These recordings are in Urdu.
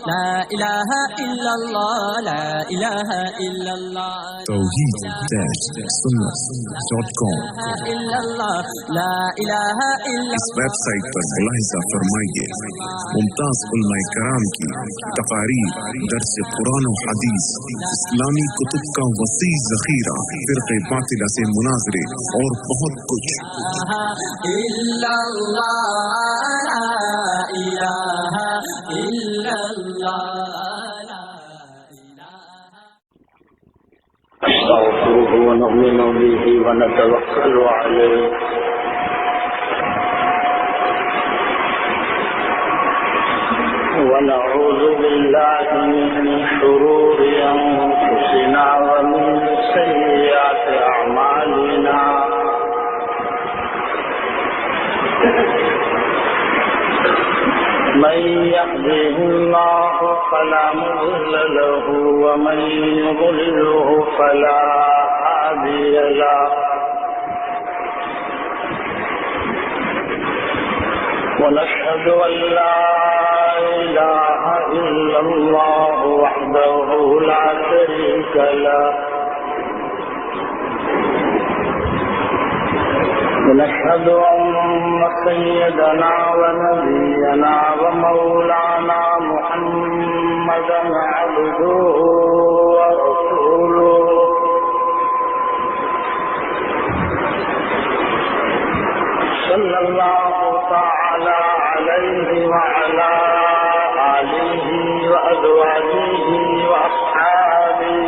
لا إله إلا الله لا إله إلا الله توحید-sunnah.com إلا الله لا إله إلا اس ویب سائٹ پر ملاحظہ فرمائیے ممتاز علماء کرام کی تقاریر، درس قرآن و حدیث، اسلامی کتب کا وسیع ذخیرہ، فرقہ باطلہ سے مناظرے اور بہت کچھ۔ إلا الله لا إله إلا الله نستغفره ونؤمن به ونتوكل عليه ونعوذ بالله من شرور أنفسنا ومن سيئات أعمالنا من يهده الله فلا مضل له ومن يضلله فلا هادي له ونشهد أن لا إله إلا الله وحده لا شريك له ونشهد أن سيدنا ونبينا ومولانا محمدا عبده ورسوله صلى الله تعالى عليه وعلى آله وأزواجه وأصحابه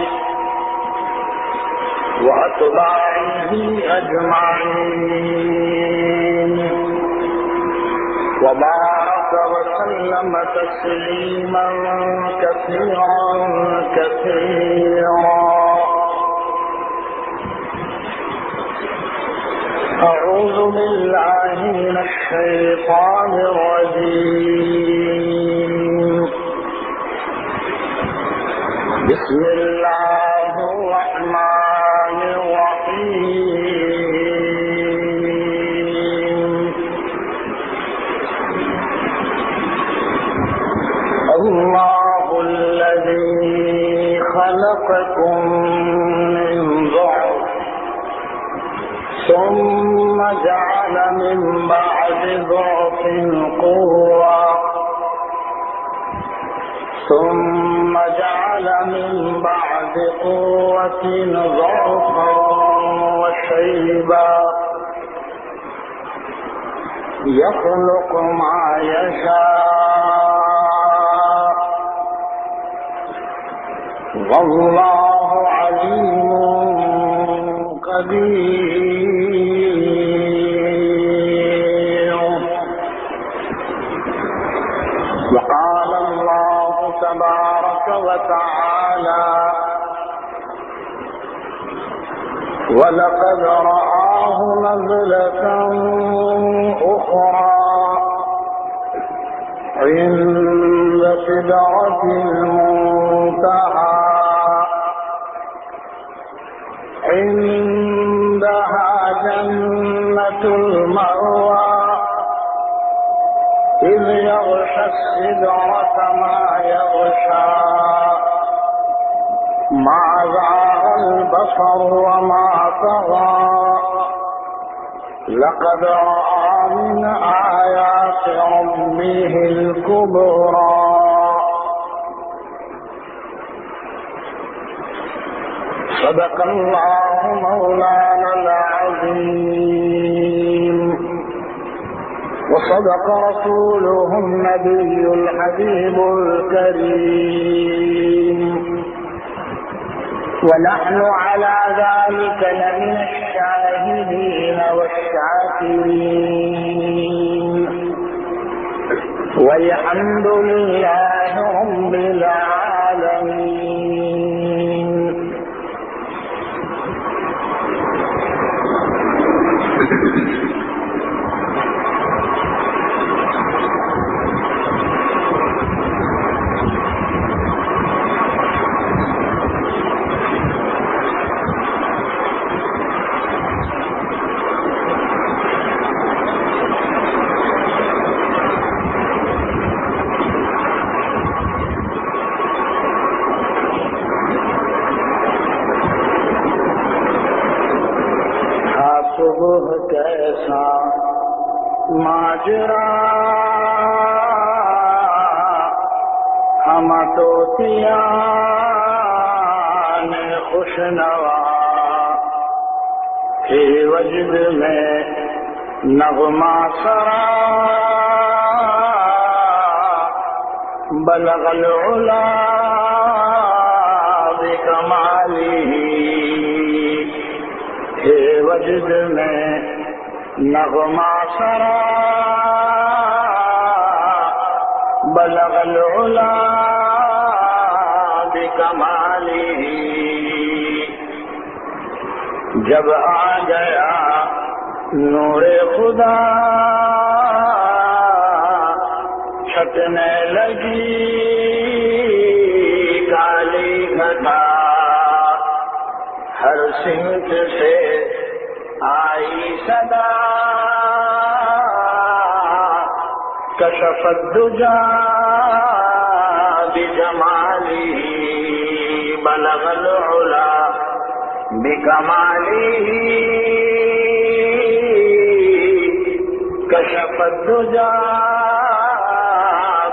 وأتباعه أجمعين وبارك وسلم تسليما كثيرا كثيرا أعوذ بالله من الشيطان الرجيم بسم الله الرحمن الرحيم الله الذي خلقكم من ضعف ثم جعل من بعد ضعف قوة ثم جعل من بعد قوة ضعفا وشيبا يخلق ما يشاء والله عليم قدير. وقال الله تبارك وتعالى ولقد رآه نزلة أخرى عند سدرة المنتهى عندها جنة المأوى إذ يغشى السدرة ما يغشى ما زاغ البصر وما طغى لقد رأى من آيات ربه الكبرى. صدق الله مولانا العظيم وصدق رسوله النبي الحبيب الكريم ونحن على ذلك لمن الشاهدين والشاكرين والحمد لله رب العالمين. ماجرا ہم طوطیان خوشنوا فی وجد میں نغمہ سرا بلغ العلا بکمالہ فی وجد میں نغمہ سرا بلغ العلا بکمالہ جب آ گیا نور خدا چھٹنے لگی کالی گھٹا ہر سمت سے آئی صدا کشف الدجا بجمالہ بلغ العلا بکمالہ کشف الدجا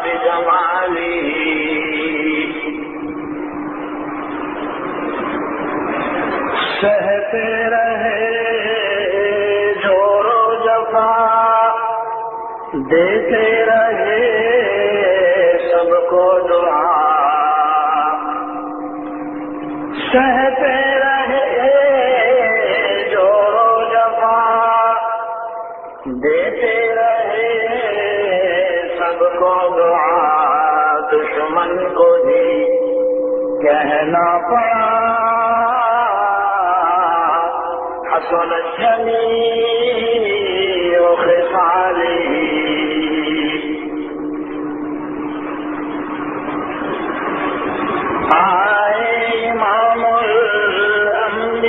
بجمالہ سہتے رہے جور و جفا دیتے رہے سب کو دعا سہتے رہے جور و جفا دیتے رہے سب کو دعا دشمن کو بھی کہنا پڑا حسن الجمیع خصالہ آئے امام الانبیاء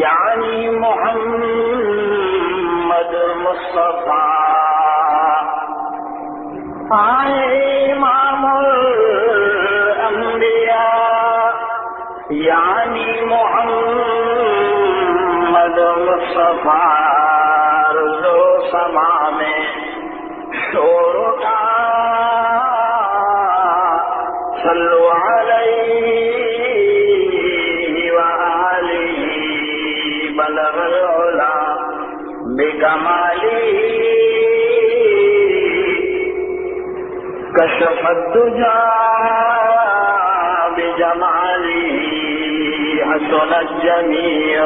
یعنی محمد مصطفیٰ آئے امام الانبیاء یعنی محمد مصطفیٰ روز و سما میں شور اٹھا صلو علیہ وآلہ بلغ العلا بکمالہ کشف الدجا بجمالہ حسن الجمیع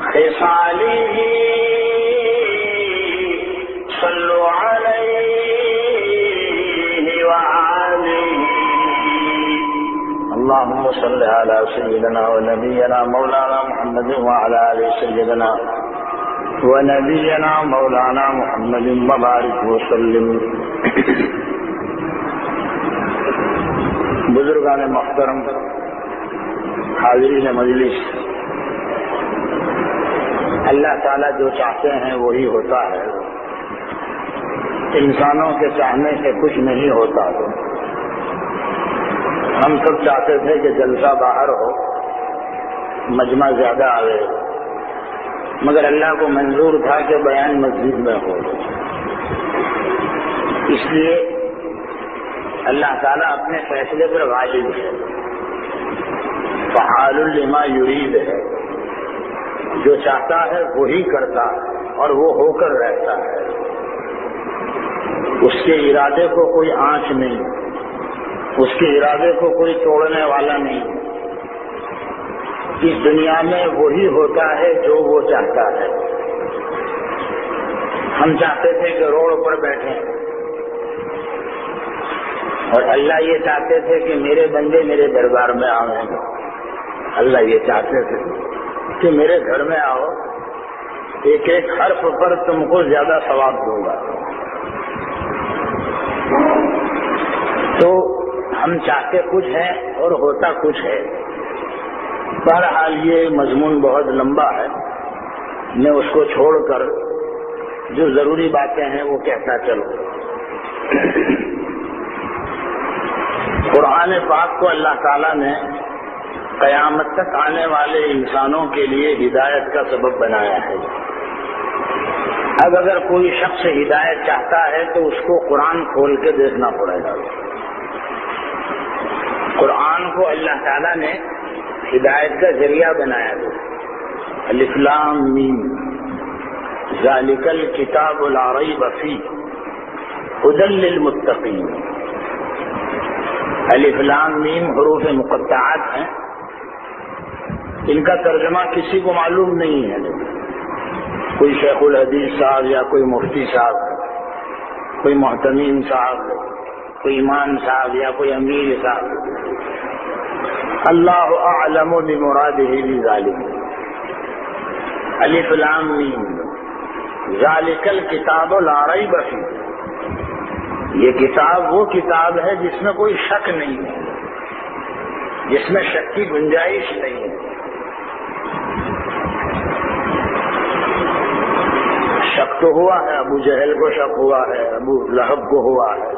خصالہ صلو علیہ وآلہ اللهم صل على سيدنا ونبينا مولانا محمد وعلى آل سيدنا ونبينا مولانا محمد وبارك وسلم بزرگان محترم، حاضرین مجلس، اللہ تعالیٰ جو چاہتے ہیں وہی ہوتا ہے، انسانوں کے چاہنے سے کچھ نہیں ہوتا۔ تو ہم سب چاہتے تھے کہ جلسہ باہر ہو، مجمع زیادہ آئے، مگر اللہ کو منظور تھا کہ بیان مسجد میں ہو، اس لیے اللہ تعالیٰ اپنے فیصلے پر غالب ہے، فعال لما یرید ہے، جو چاہتا ہے وہی کرتا ہے اور وہ ہو کر رہتا ہے، اس کے ارادے کو کوئی آنچ نہیں، اس کے ارادے کو کوئی توڑنے والا نہیں، اس دنیا میں وہی ہوتا ہے جو وہ چاہتا ہے۔ ہم چاہتے تھے کہ روڈ پر بیٹھیں، اور اللہ یہ چاہتے تھے کہ میرے بندے میرے دربار میں آئیں، اللہ یہ چاہتے تھے کہ میرے گھر میں آؤ، ایک ایک حرف پر تم کو زیادہ ثواب دوں گا۔ تو ہم چاہتے کچھ ہیں اور ہوتا کچھ ہے۔ بہرحال یہ مضمون بہت لمبا ہے، میں اس کو چھوڑ کر جو ضروری باتیں ہیں وہ کہتا چلوں۔ قرآن پاک کو اللہ تعالیٰ نے قیامت تک آنے والے انسانوں کے لیے ہدایت کا سبب بنایا ہے۔ اب اگر کوئی شخص ہدایت چاہتا ہے تو اس کو قرآن کھول کے دیکھنا پڑے گا. قرآن کو اللہ تعالیٰ نے ہدایت کا ذریعہ بنایا ہے. الف لام میم ذالک الکتاب لا ریب فیہ ھدی للمتقین. الف لام میم حروف مقطعات ہیں. ان کا ترجمہ کسی کو معلوم نہیں ہے. کوئی شیخ الحدیث صاحب یا کوئی مفتی صاحب, کوئی محتمین صاحب, کوئی امام صاحب یا کوئی امیر صاحب. اللہ اعلم بمرادہ بذالک. الف لام میم ذالک الکتاب لا ریب فیہ. یہ کتاب وہ کتاب ہے جس میں کوئی شک نہیں ہے, جس میں شک کی گنجائش نہیں ہے. شک تو ہوا ہے, ابو جہل کو شک ہوا ہے, ابو لہب کو ہوا ہے,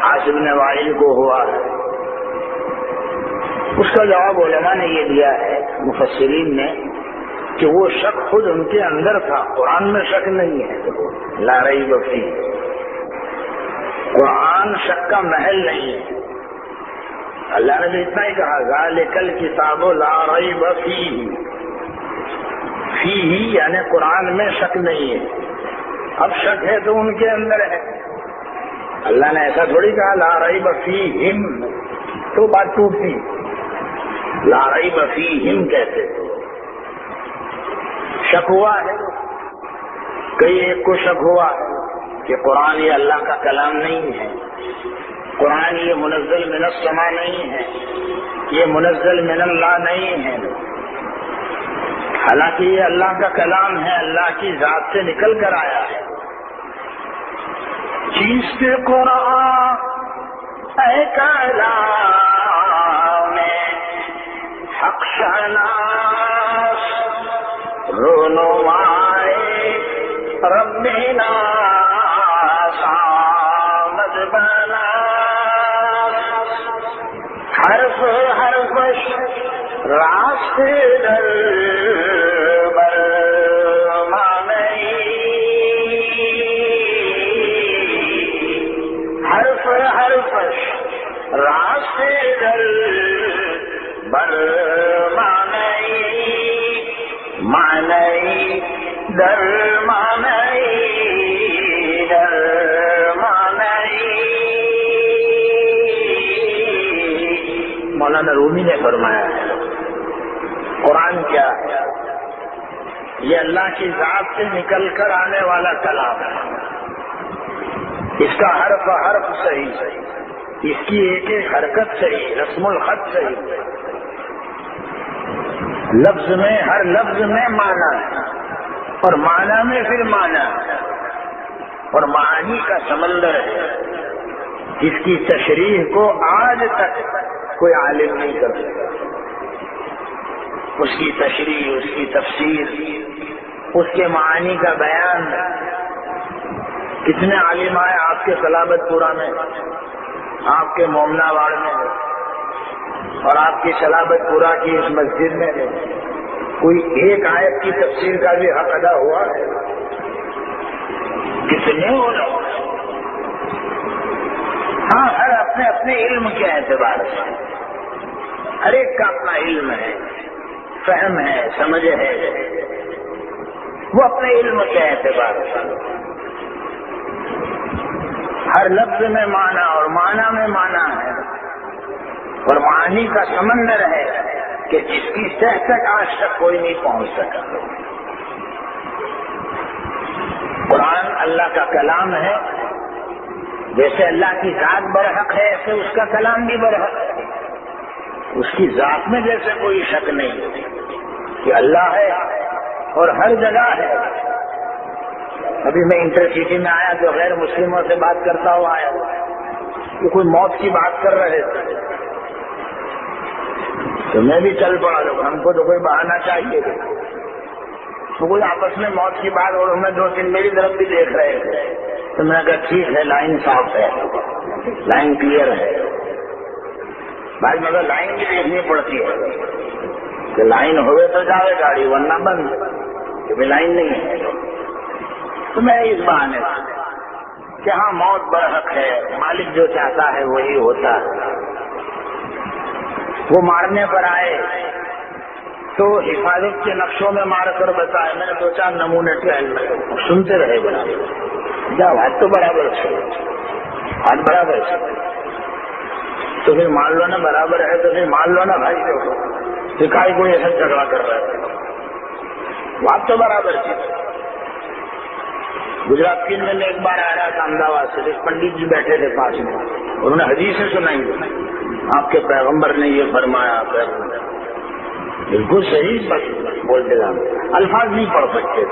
عاص بن وائل کو ہوا ہے. اس کا جواب علماء نے یہ دیا ہے, مفسرین نے, کہ وہ شک خود ان کے اندر تھا. قرآن میں شک نہیں ہے. لا ریب فیہ. قرآن شک کا محل نہیں ہے. اللہ نے بھی اتنا ہی کہا ذالک الکتاب لا ریب فیہ. فیہ یعنی قرآن میں شک نہیں ہے. اب شک ہے تو ان کے اندر ہے. اللہ نے ایسا تھوڑی کہا لا ریب فیہم, تو بات ٹوٹتی. لا ریب فیہم کہتے تو شک ہوا ہے. کئی ایک کو شک ہوا ہے کہ قرآن یہ اللہ کا کلام نہیں ہے, قرآن یہ منزل من السماء نہیں ہے, یہ منزل من اللہ نہیں ہے. حالانکہ یہ اللہ کا کلام ہے, اللہ کی ذات سے نکل کر آیا ہے. چیز کے قرآن اے کلام حق شناس رونمائے ربنا سامد بنا. حرف حرفش راستے در بر مانی. حرف حرفش راستے در بر مانی. مانی در مانی در مانی. مولانا رومی نے فرمایا ہے قرآن کیا ہے؟ یہ اللہ کی ذات سے نکل کر آنے والا کلام ہے. اس کا حرف حرف صحیح, اس کی ایک ایک حرکت صحیح, رسم الخط صحیح. لفظ میں ہر لفظ میں معنی ہے, اور معنی میں پھر معنی ہے, اور معانی کا سمندر ہے جس کی تشریح کو آج تک کوئی عالم نہیں کر سکا. اس کی تشریح, اس کی تفسیر, اس کے معانی کا بیان. کتنے عالم آئے آپ کے صلابت پورہ میں, آپ کے مومنا واڑ میں, اور آپ کی صلابت پورہ کی اس مسجد میں ہے. کوئی ایک آیت کی تفسیر کا بھی حق ادا ہوا ہے؟ کتنے ہو لوگ. ہاں, ہر اپنے اپنے علم کے اعتبار سے, ہر ایک کا اپنا علم ہے, فہم ہے, سمجھ ہے, وہ اپنے علم کے اعتبار سے. ہر لفظ میں معنی اور معنی میں معنی ہے, اور معانی کا سمندر ہے کہ جس کی تہ تک آج تک کوئی نہیں پہنچ سکا. قرآن اللہ کا کلام ہے. جیسے اللہ کی ذات برحق ہے ایسے اس کا کلام بھی برحق ہے. اس کی ذات میں جیسے کوئی شک نہیں کہ اللہ ہے اور ہر جگہ ہے. ابھی میں انٹر سٹی میں آیا تو غیر مسلموں سے بات کرتا ہوا آیا کہ کوئی موت کی بات کر رہے تھے, تو میں بھی چل پڑا. ہم کو تو کوئی بہانا چاہیے. تو کوئی آپس میں موت کی بات, اور ہمیں 2-3 میری طرف بھی دیکھ رہے تھے. تو میں نے کہا ٹھیک ہے, لائن صاف ہے, لائن کلیئر ہے. بھائی مگر لائن بھی دیکھنی پڑتی ہے کہ لائن ہوئے تو جاوے گاڑی, ورنہ بند, کیونکہ لائن نہیں ہے. تو میں اس بہانے کہ ہاں موت برحق ہے، مالک جو چاہتا ہے وہی ہوتا ہے، وہ مارنے پر آئے تو حفاظت کے نقشوں میں مار کر بتائے. میں نے 2-4 نمونے ٹرین میں سنتے رہے برابر، جا ہاتھ تو برابر سے، ہاتھ برابر سے، تو پھر مان لو نا برابر ہے، تو پھر مان لو نا بھائی، دیکھو کائی کوئی ایسا جھگڑا کر رہا ہے، بات تو برابر تھی. گجرات کی میں ایک بار آ رہا تھا احمدآباد سے، ایک پنڈت جی بیٹھے تھے پاس میں، انہوں نے حدیثیں سنائی، آپ کے پیغمبر نے یہ فرمایا، بالکل صحیح بولتے تھے، الفاظ نہیں پڑھ سکتے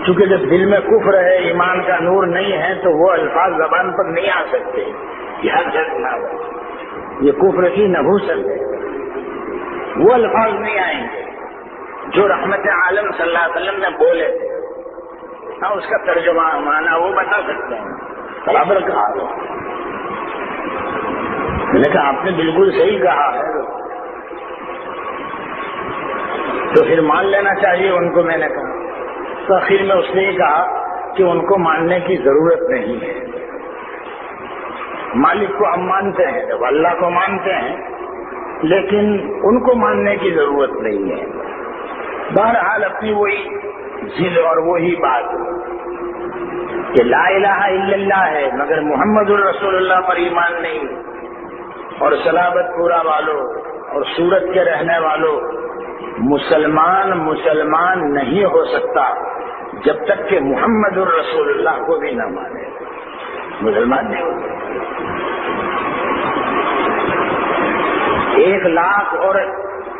کیونکہ جب دل میں کفر ہے، ایمان کا نور نہیں ہے تو وہ الفاظ زبان پر نہیں آ سکتے. یہ کفر کی نحوست ہے، وہ الفاظ نہیں آئیں گے جو رحمت عالم صلی اللہ علیہ وسلم نے بولے تھے. ہاں اس کا ترجمہ معنی وہ بتا سکتے ہیں، برابر کہا. میں نے کہا آپ نے بالکل صحیح کہا ہے، تو پھر مان لینا چاہیے ان کو. میں نے کہا تو آخر میں اس نے یہ کہا کہ ان کو ماننے کی ضرورت نہیں ہے، مالک کو ہم مانتے ہیں، جب اللہ کو مانتے ہیں، لیکن ان کو ماننے کی ضرورت نہیں ہے. بہرحال اپنی وہی ضد اور وہی بات کہ لا الہ الا اللہ ہے مگر محمد الرسول اللہ پر ایمان نہیں، اور صلابت پورا والوں اور سورت کے رہنے والوں، مسلمان نہیں ہو سکتا جب تک کہ محمد الرسول اللہ کو بھی نہ مانے. مسلمان نہیں ہو سکتا.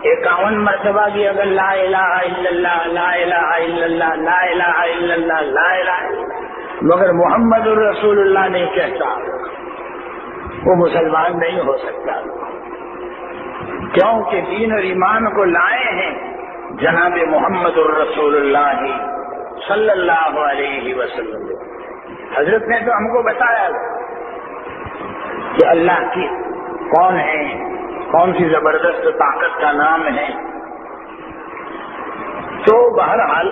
1,51 مرتبہ بھی اگر لا الہ الا اللہ، لا الہ الا اللہ، لا الہ الا اللہ، لا الہ الا اللہ، مگر محمد الرسول اللہ نہیں کہتا، وہ مسلمان نہیں ہو سکتا. کیونکہ دین اور ایمان کو لائے ہیں جناب محمد الرسول اللہ صلی اللہ علیہ وسلم. حضرت نے تو ہم کو بتایا کہ اللہ کی کون ہے، کون سی زبردست طاقت کا نام ہے. تو بہرحال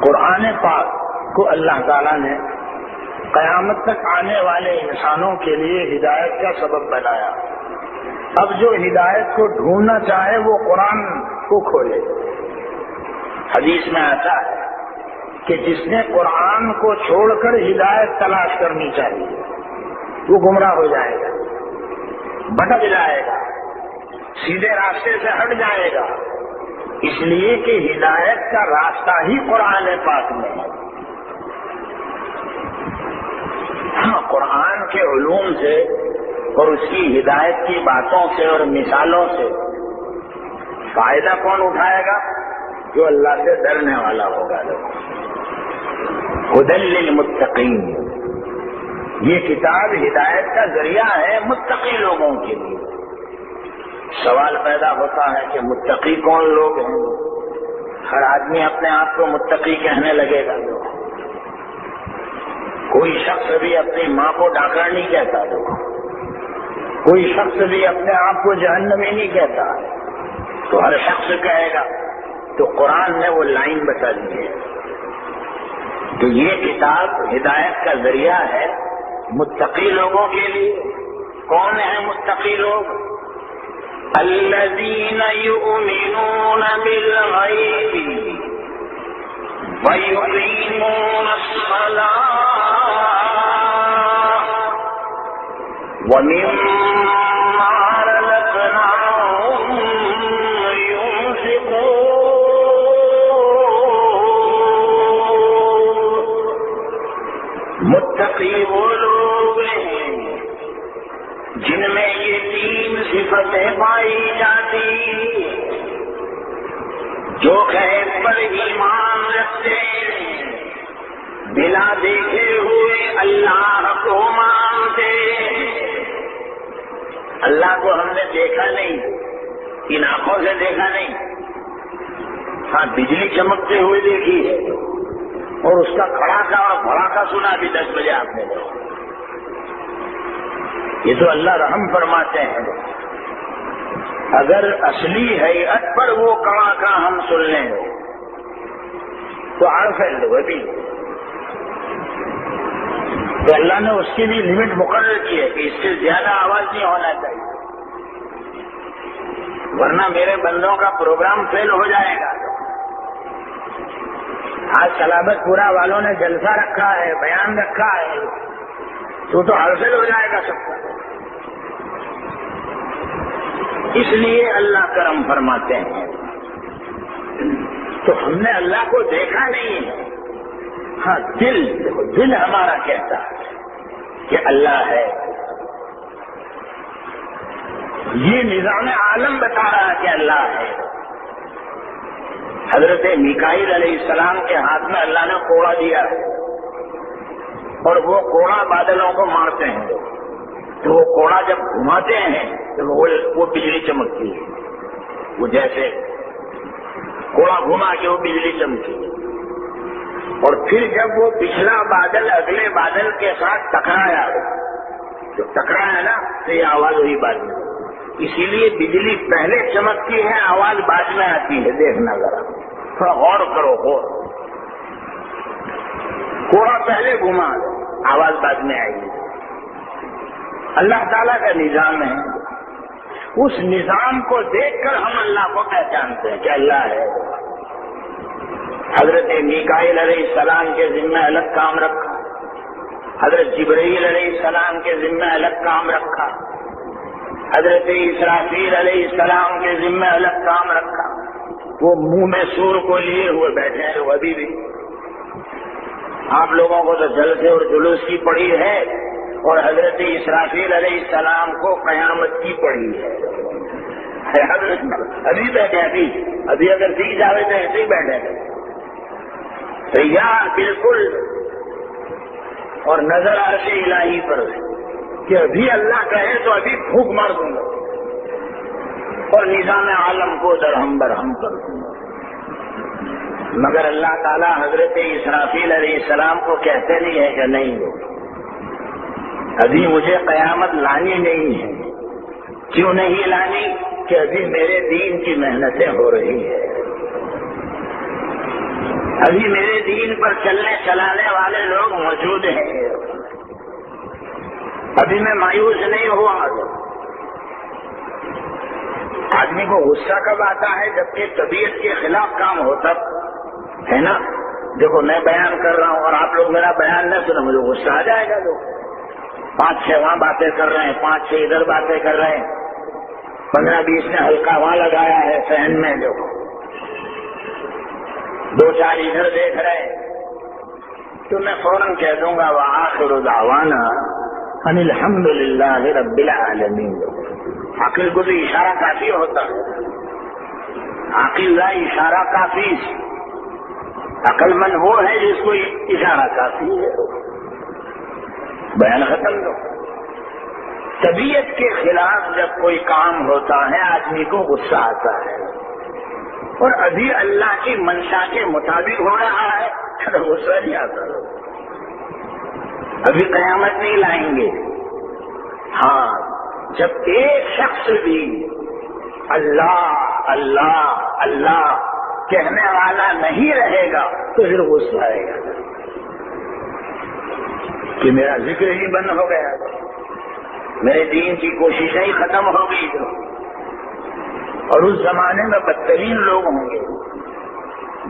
قرآن پاک کو اللہ تعالیٰ نے قیامت تک آنے والے انسانوں کے لیے ہدایت کا سبب بنایا. اب جو ہدایت کو ڈھونڈنا چاہے وہ قرآن کو کھولے. حدیث میں آتا ہے کہ جس نے قرآن کو چھوڑ کر ہدایت تلاش کرنی چاہیے وہ گمراہ ہو جائے گا، بھٹک جائے گا، سیدھے راستے سے ہٹ جائے گا، اس لیے کہ ہدایت کا راستہ ہی قرآن پاک میں ہے. ہاں قرآن کے علوم سے اور اس کی ہدایت کی باتوں سے اور مثالوں سے فائدہ کون اٹھائے گا؟ جو اللہ سے ڈرنے والا ہوگا. ہدی للمتقین، یہ کتاب ہدایت کا ذریعہ ہے متقی لوگوں کے لیے. سوال پیدا ہوتا ہے کہ متقی کون لوگ ہیں؟ ہر آدمی اپنے آپ کو متقی کہنے لگے گا. کوئی شخص بھی اپنی ماں کو ڈاکر نہیں کہتا، کوئی شخص بھی اپنے آپ کو جہنمی نہیں کہتا، تو ہر شخص کہے گا. تو قرآن نے وہ لائن بتا دی ہے کہ یہ کتاب ہدایت کا ذریعہ ہے متقی لوگوں کے لیے. کون ہیں متقی لوگ؟ الذین یؤمنون بالغیب ویقیمون الصلاۃ ومما رزقناہم ينفقون. متقی وہ لوگ ہیں جن میں یہ 3 صفتیں پائی جاتی، جو غیب پر ایمان رکھتے ہیں، بلا دیکھے ہوئے اللہ کو مانتے. اللہ کو ہم نے دیکھا نہیں، ان آنکھوں سے دیکھا نہیں، ہاں بجلی چمکتے ہوئے دیکھی ہے اور اس کا کھڑاکا اور بھڑاکا سنا بھی 10 بجے آپ نے. یہ تو اللہ رحم فرماتے ہیں. اگر اصلی حیت پر وہ کڑاکا ہم سن لیں تو عرف ہے بھی تو اللہ نے اس کی بھی لمٹ مقرر کی ہے کہ اس سے زیادہ آواز نہیں ہونا چاہیے، ورنہ میرے بندوں کا پروگرام فیل ہو جائے گا۔ آج سلابت پورا والوں نے جلسہ رکھا ہے، بیان رکھا ہے، تو حاصل ہو جائے گا سب کا۔ اس لیے اللہ کرم فرماتے ہیں۔ تو ہم نے اللہ کو دیکھا نہیں ہے، ہاں دل ہمارا کہتا ہے کہ اللہ ہے۔ یہ نظام عالم بتا رہا ہے کہ اللہ ہے۔ حضرت میکائیل علیہ السلام کے ہاتھ میں اللہ نے کوڑا دیا ہے، اور وہ کوڑا بادلوں کو مارتے ہیں، تو وہ کوڑا جب گھماتے ہیں تو وہ بجلی چمکتی ہے، وہ جیسے کوڑا گھما کے وہ بجلی چمکی، اور پھر جب وہ پچھلا بادل اگلے بادل کے ساتھ ٹکرایا، جو ٹکرایا نا تو یہ آواز ہوئی بعد میں۔ اسی لیے بجلی پہلے چمکتی ہے، آواز بعد میں آتی ہے۔ دیکھنا ذرا، تھوڑا غور کرو، غور۔ کوڑا پہلے گھما، آواز بعد میں آئی۔ اللہ تعالیٰ کا نظام ہے، اس نظام کو دیکھ کر ہم اللہ کو پہچانتے ہیں کہ اللہ ہے۔ حضرت میکائیل علیہ السلام کے ذمہ الگ کام رکھا، حضرت جبرائیل علیہ السلام کے ذمہ الگ کام رکھا، حضرت اسرافیل علیہ السلام کے ذمہ الگ کام رکھا۔ وہ منہ میں سور کو لیے ہوئے بیٹھے ہیں، وہ ابھی بھی۔ آپ لوگوں کو تو جلسے اور جلوس کی پڑی ہے، اور حضرت اسرافیل علیہ السلام کو قیامت کی پڑی ہے۔ ابھی بیٹھے، ابھی اگر سیکھ جاوے تو ایسے ہی بیٹھے تیار بالکل، اور نظر عرش الہی پر کہ ابھی اللہ کہے تو ابھی پھونک مار دوں گا، اور نظام عالم کو درہم برہم کر دوں گا۔ مگر اللہ تعالیٰ حضرت اسرافیل علیہ السلام کو کہتے نہیں ہے کہ نہیں ہو، ابھی مجھے قیامت لانی نہیں ہے۔ کیوں نہیں لانی؟ کہ ابھی میرے دین کی محنتیں ہو رہی ہے، ابھی میرے دین پر چلنے چلانے والے لوگ موجود ہیں، ابھی میں مایوس نہیں ہوا۔ آدمی کو غصہ کب آتا ہے؟ جبکہ طبیعت کے خلاف کام ہوتا ہے نا۔ دیکھو میں بیان کر رہا ہوں اور آپ لوگ میرا بیان نہ سنو، مجھے غصہ آ جائے گا۔ لوگ 5-6 وہاں باتیں کر رہے ہیں، 5-6 ادھر باتیں کر رہے ہیں، 15-20 نے ہلکا وہاں لگایا ہے فین میں، جو 2-4 ادھر دیکھ رہے ہیں، تو میں فوراً کہہ دوں گا وآخر دعوانا ان الحمد للہ رب العالمین۔ عقل کو بھی اشارہ کافی ہوتا ہے، عقل کا اشارہ کافی، عقل مند وہ ہے جس کو اشارہ کافی ہے۔ بیان ختم دو۔ طبیعت کے خلاف جب کوئی کام ہوتا ہے آدمی کو غصہ آتا ہے، اور ابھی اللہ کی منشا کے مطابق ہو رہا ہے تو غصہ نہیں آتا۔ ابھی قیامت نہیں لائیں گے۔ ہاں، جب ایک شخص بھی اللہ اللہ اللہ کہنے والا نہیں رہے گا تو پھر غصہ آئے گا کہ میرا ذکر ہی بند ہو گیا، میرے دین کی کوششیں ہی ختم ہو گئی۔ اور اس زمانے میں بدترین لوگ ہوں گے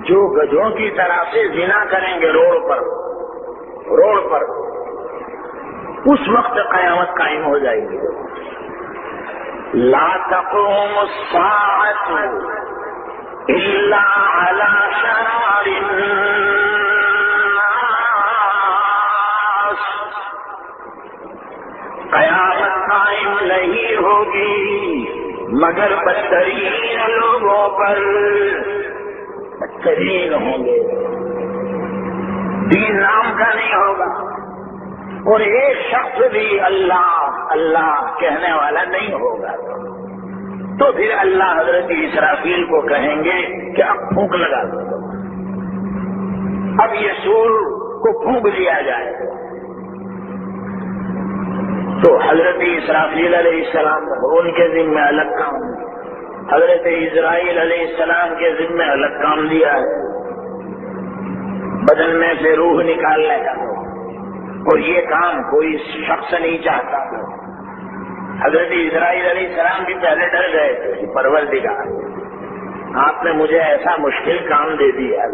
جو گدھوں کی طرح سے زنا کریں گے روڈ پر۔ اس وقت قیامت قائم ہو جائے گی۔ لا تقوم الساعة إلا على شرار الناس۔ قیامت قائم نہیں ہوگی مگر بدترین لوگوں پر، بدترین ہوں گے، دین نام کا نہیں ہوگا، اور ایک شخص بھی اللہ اللہ کہنے والا نہیں ہوگا۔ تو پھر اللہ حضرت اسرافیل کو کہیں گے کہ اب پھونک لگا دو، اب یہ سور کو پھونک لیا جائے۔ تو حضرت اسرافیل علیہ السلام ان کے ذمہ الگ کام، حضرت اسرائیل علیہ السلام کے ذمہ الگ کام دیا ہے، بدن میں سے روح نکالنے کا۔ اور یہ کام کوئی شخص نہیں چاہتا تھا. حضرت اسرائیل علیہ السلام بھی پہلے ڈر گئے تھے. پروردگار آپ نے مجھے ایسا مشکل کام دے دیا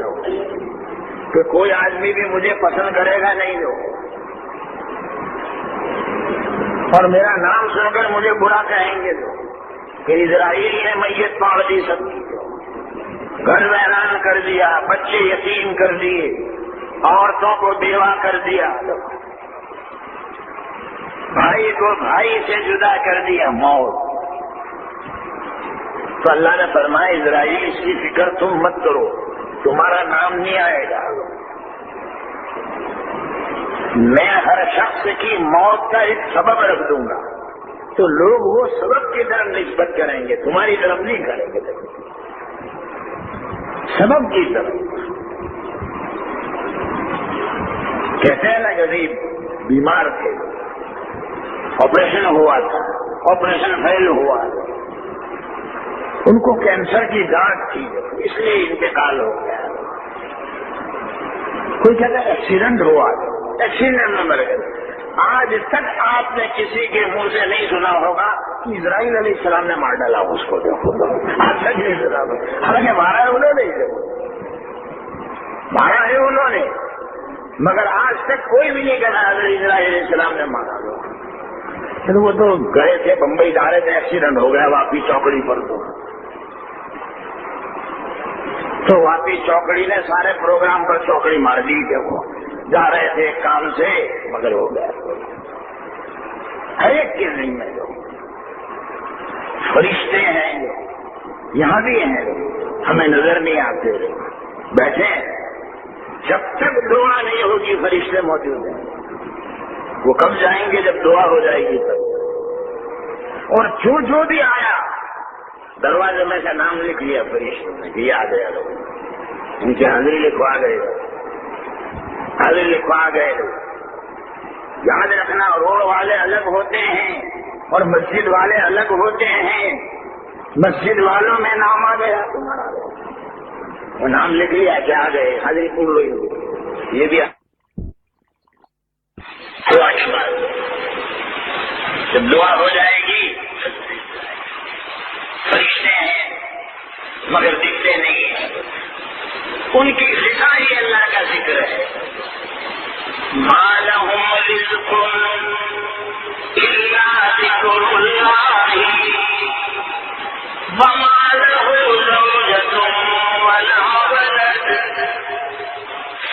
کہ کوئی آدمی بھی مجھے پسند کرے گا نہیں لو، اور میرا نام سن کر مجھے برا کہیں گے لوگ کہ اسرائیل نے میت پاڑ دی سب کی، گھر ویران کر دیا، بچے یتیم کر دیے، عورتوں کو بیوہ کر دیا، بھائی کو بھائی سے جدا کر دیا، موت. تو اللہ نے فرمایا اسرائیل اس کی فکر تم مت کرو، تمہارا نام نہیں آئے گا. میں ہر شخص کی موت کا ایک سبب رکھ دوں گا، تو لوگ وہ سبب کی طرف نسبت کریں گے، تمہاری طرف نہیں کریں گے، سبب کی طرف. کہتے ہیں نا غریب بیمار تھے، آپریشن ہوا تھا، آپریشن فیل ہوا، ان کو کینسر کی گانٹ تھی، اس لیے انتقال ہو گیا. کوئی کہتا ہے ایکسیڈنٹ ہوا، ایکسیڈنٹ میں مر گئے. آج تک آپ نے کسی کے منہ سے نہیں سنا ہوگا کہ اسرائیل علیہ السلام نے مار ڈالا اس کو، آج تک نہیں سنا. حالانکہ مارا ہے انہوں نے، مارا ہے انہوں نے، مگر آج تک کوئی بھی نہیں کہا حضرت اسرائیل علیہ السلام نے مارا. وہ تو گئے تھے بمبئی جا رہے تھے، ایکسیڈنٹ ہو گیا واپس چوکڑی پر. تو واپس چوکڑی نے سارے پروگرام پر چوکڑی مار دی کہ وہ جا رہے تھے کام سے، مگر ہو گیا. ہر ایک کے ذمہ میں جو فرشتے ہیں جو یہاں بھی ہیں، ہمیں نظر نہیں آتے، بیٹھے جب تک دعا نہیں ہوگی فرشتے موجود ہیں. وہ کب جائیں گے جب دعا ہو جائے گی تب. اور جو بھی آیا دروازے میں سے نام لکھ لیا فرشتوں نے کہ آ گیا، ان کی حاضری لکھوا گئے، حاضری لکھوا گئے. یاد رکھنا روڈ والے الگ ہوتے ہیں اور مسجد والے الگ ہوتے ہیں. مسجد والوں میں نام آ گیا، تمہارا وہ نام لکھ لیا کہ آ گئے، حاضری پور ہوئی. یہ بھی دعا کی بات، جب دعا ہو جائے گی فرشتے ہیں مگر دکھتے نہیں ہیں، ان کی غذا ہی اللہ کا ذکر ہے. ما لهم رزق الا ذکر اللہ وما له زوجة ولا ولد.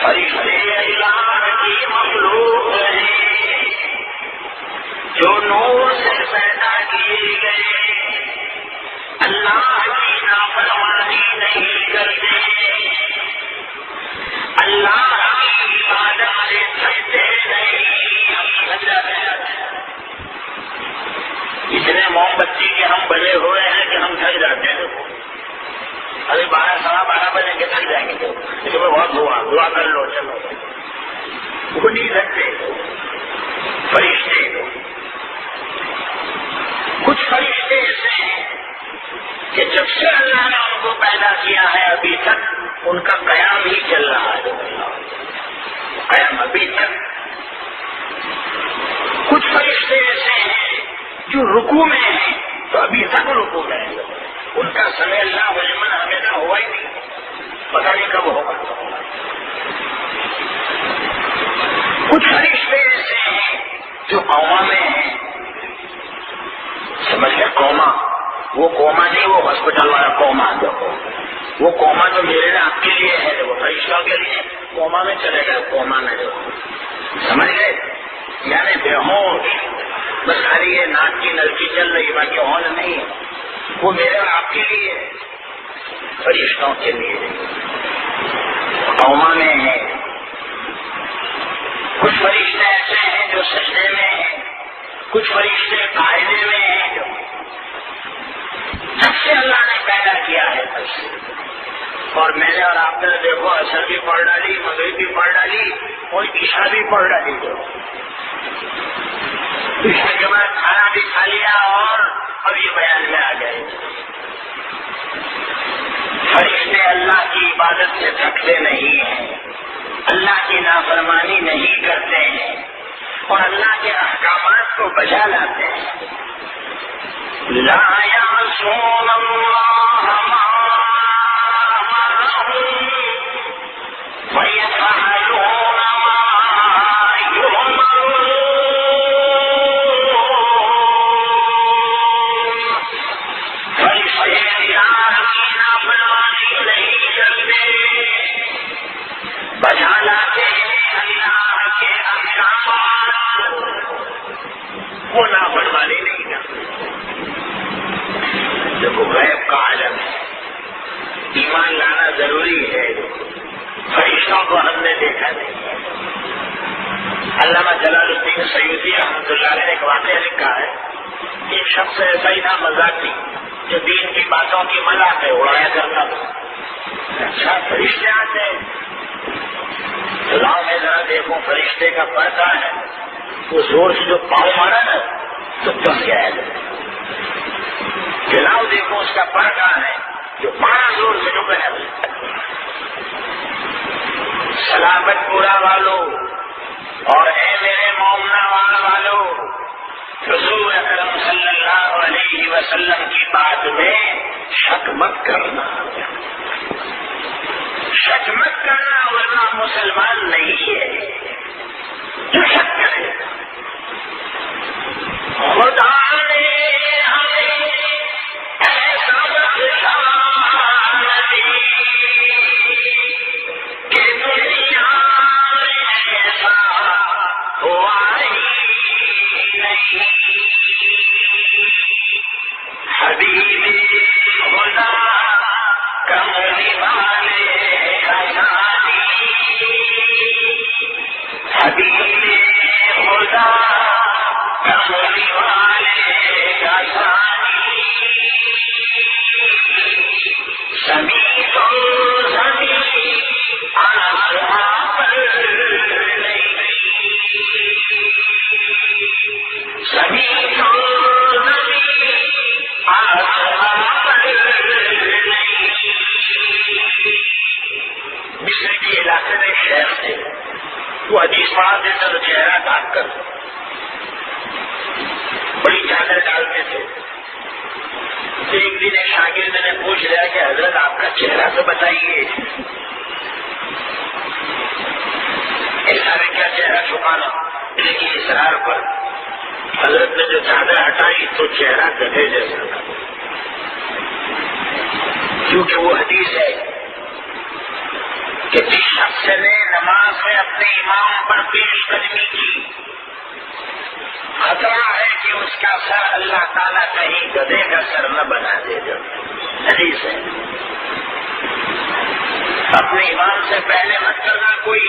فرشتے اللہ کی مخلوق ہیں جو نور سے پیدا کیے گئے، اللہ کی نافرمانی نہیں کرتے، اللہ کی عبادت سے تھکتے نہیں. اتنے موم بتی کے ہم بنے ہوئے ہیں کہ ہم تھک جاتے ہیں. ابھی 12 سوا 12 بجے کے تھک جائیں گے، لیکن بہت دعا کر لو، چلو وہ نہیں تھکتے. فرشتے کچھ فرشتے ایسے ہیں کہ جب سے اللہ نے ان کو پیدا کیا ہے ابھی تک ان کا قیام ہی چل رہا ہے، قیام ابھی تک. کچھ فرشتے ایسے ہیں جو رکوع میں ہیں تو ابھی تک رکوع میں ہیں، ان کا سمع اللہ لمن حمدہ ہوا ہی نہیں، پتہ نہیں کب ہوگا. کچھ فرشتے ایسے ہیں جو قوما میں ہیں، سمجھ گئے قوما، وہ قوما نہیں وہ ہاسپٹل والا قوما، دیکھو وہ قوما جو میرے لیے آپ کے لیے ہے وہ فرشتوں کے لیے قوما میں چلے گئے، قوما میں جو سمجھ گئے یعنی بے ہوش، بس خالی یہ ناک کی نلکی چل رہی باقی ہوش نہیں ہے. وہ میرے اور آپ کے لیے فرشتوں کے لیے قوما میں ہے. کچھ فرشتے ایسے ہیں جو سجدے میں ہیں، کچھ فرشتے قاعدے میں ہیں، جو سب سے اللہ نے پیدا کیا ہے بس. اور میں نے اور آپ نے دیکھو اثر بھی پڑھ ڈالی، مغرب بھی پڑھ ڈالی اور عشاء بھی پڑھ ڈالی. جو عشاء کے بعد کھانا بھی کھا لیا اور اب یہ بیان میں آ گئے. فرشتے اللہ کی عبادت سے تھکتے نہیں ہیں، اللہ کی نافرمانی نہیں کرتے ہیں، اور اللہ کے احکامات کو بجا لاتے ہیں. لا يعصون اللہ ما امرهم ويفعلون ما يؤمرون. بجا لاتے ہیں اللہ کے احکامات، وہ نافرمانی نہیں کرتے. دیکھو غیب کا عالم ہے، ایمان لانا ضروری ہے. فرشتوں کو ہم نے دیکھا نہیں. علامہ جلال الدین سیوطی رحمۃ اللہ علیہ نے ایک واقعہ لکھا ہے. ایک شخص ایسا ہی تھا مذاقی جو دین کی باتوں کی مذاق اڑایا کرتا تھا. اچھا فرشتے آتے ہیں تو لاؤ میں ذرا دیکھوں فرشتے کا پردہ ہے. وہ زور سے جو پاؤں مارا نا تو دس گیا. لاؤ دیکھو اس کا پردہ ہے جو بڑا زور سے جو ہے. سلامت پورا والو اور اے میرے مومنہ والو، رسول اکرم صلی اللہ علیہ وسلم کی بات میں شک مت کرنا. شک مت کرنا ورنہ مسلمان نہیں ہے. جو شک کرے خدا نے ہمیں ایسا بخشا دی کہ دنیا میں ایسا ہوا ہی نہیں. حبیب خدا کملی والے حبیب خدا کملی والے کا ثانی. سمی تو سمی آسمان پر نہیں، سمی تو سمی آسمان پر نہیں. مصر کے علاقے میں شیخ تھے. وہ حدیث پڑھاتے تھے تو چہرہ ڈھانپ کر بڑی چادر ڈالتے تھے. ایک دن ایک شاگرد نے پوچھ لیا کہ حضرت آپ کا چہرہ تو بتائیے، ایسا میں کیا چہرہ چھپانا. لیکن اصرار پر حضرت نے جو چادر ہٹائی تو چہرہ گدھے جیسا تھا. کیونکہ وہ حدیث ہے کہ جس شخص نے نماز میں اپنے امام پر پیش قدمی کی، خطرہ ہے کہ اس کا سر اللہ تعالیٰ کہیں گدھے کا سر نہ بنا دے گا. حدیث ہے. اپنے امام سے پہلے مت کرنا کوئی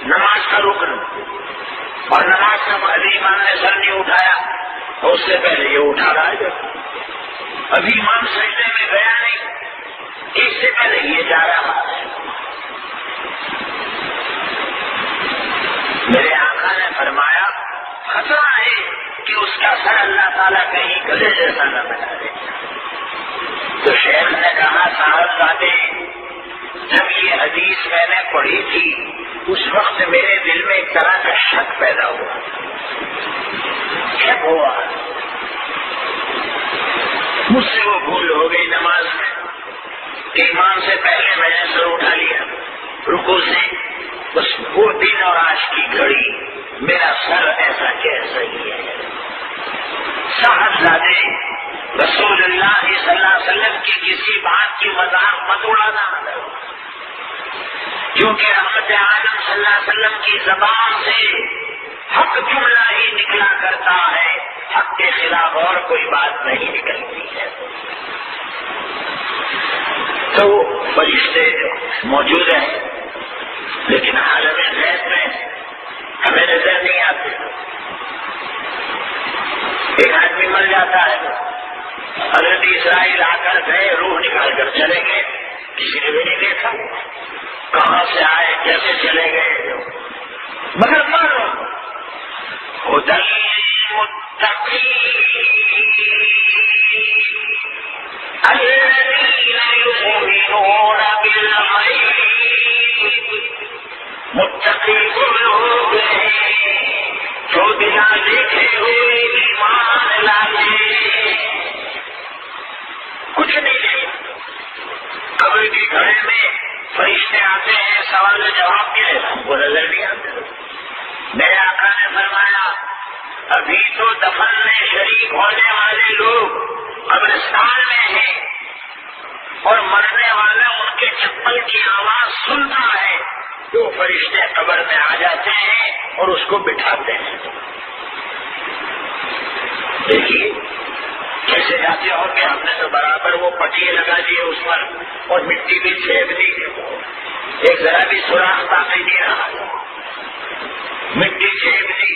نماز کا رکن، اور نماز کا ابھی امام نے سر نہیں اٹھایا تو اس سے پہلے یہ اٹھا رہا ہے. ابھی امام سجدے میں گیا نہیں، اس سے پہلے یہ جا رہا ہے. میرے آقا نے فرمایا خطرہ ہے کہ اس کا سر اللہ تعالیٰ کہیں گدھے جیسا نہ بنا دے. تو شیخ نے کہا صاحبزادے، جب یہ حدیث میں نے پڑھی تھی اس وقت میرے دل میں ایک طرح کا شک پیدا ہوا. شک ہوا مجھ سے وہ بھول ہو گئی نماز میں کہ امام سے پہلے میں نے سر اٹھا لیا رکوع سے. بس وہ دن اور آج کی گھڑی میرا سر ایسا کیسا ہی ہے. صاحبزادے، رسول اللہ صلی اللہ علیہ وسلم کی کسی بات کی مذاق مت اڑانا، کیونکہ رحمت عالم صلی اللہ علیہ وسلم کی زبان سے حق جملہ ہی نکلا کرتا ہے، حق کے خلاف اور کوئی بات نہیں نکلتی ہے. تو فرشتے موجود ہیں لیکن عالم غیب میں ہمیں نظر نہیں آتے. ایک آدمی مر جاتا ہے، حضرت اسرائیل آ کر گئے، روح نکال کر چلے گئے، کسی نے بھی نہیں دیکھا کہاں سے آئے کیسے چلے گئے. مگر مانو خدا الذين يؤمنون بالغيب، متقی وہ لوگ ہیں جو بنا دیکھے ہوئے ایمان لاتے کچھ نہیں دیکھا. قبر کے گھڑے میں فرشتے آتے ہیں سوال و جواب کے لیے، ہم کو نظر نہیں آتے. میرے آقا نے فرمایا ابھی تو دفن میں شریک ہونے والے لوگ قبرستان میں ہیں اور مرنے والا ان کے چپل کی آواز سنتا ہے، تو فرشتے قبر میں آ جاتے ہیں اور اس کو بٹھاتے ہیں. دیکھیے کیسے جاتے ہوں کہ ہم نے تو برابر وہ پٹیے لگا دیے اس پر اور مٹی بھی چھید دی، ایک ذرا بھی سوراخ باقی نہیں رہا، مٹی چھید دی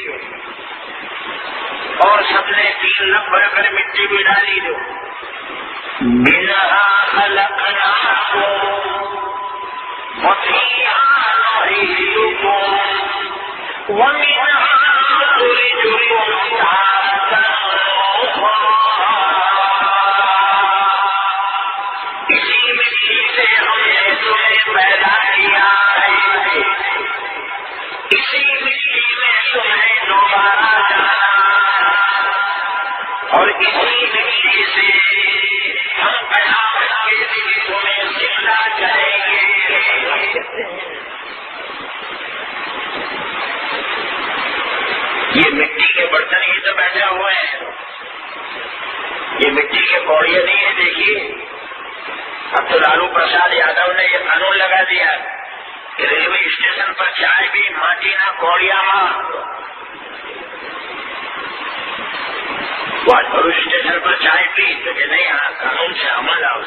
اور سب نے 3 لب بھر کر مٹی بھی ڈالی. دو منہا خلقناکم وفیہا نعیدکم ومنہا نخرجکم تارۃ اخری. اسی مٹی سے ہم نے تمہیں پیدا کیا ہے، اسی مٹی میں تمہیں دوبارہ جانا اور اسی مٹی سے ہم قیامت کے دن تمہیں زندہ کریں گے. یہ مٹی کے برتن ہی تو بیٹھے ہوئے ہیں، یہ مٹی کے کوڑیے نہیں ہیں. دیکھیے اب تو لالو پرساد یادو نے یہ قانون لگا دیا کہ ریلوے اسٹیشن پر چائے بھی ماٹی نہ کوڑیا ماں. بھروچ اسٹیشن پر چائے پی تو کہ نہیں قانون سے عمل آؤ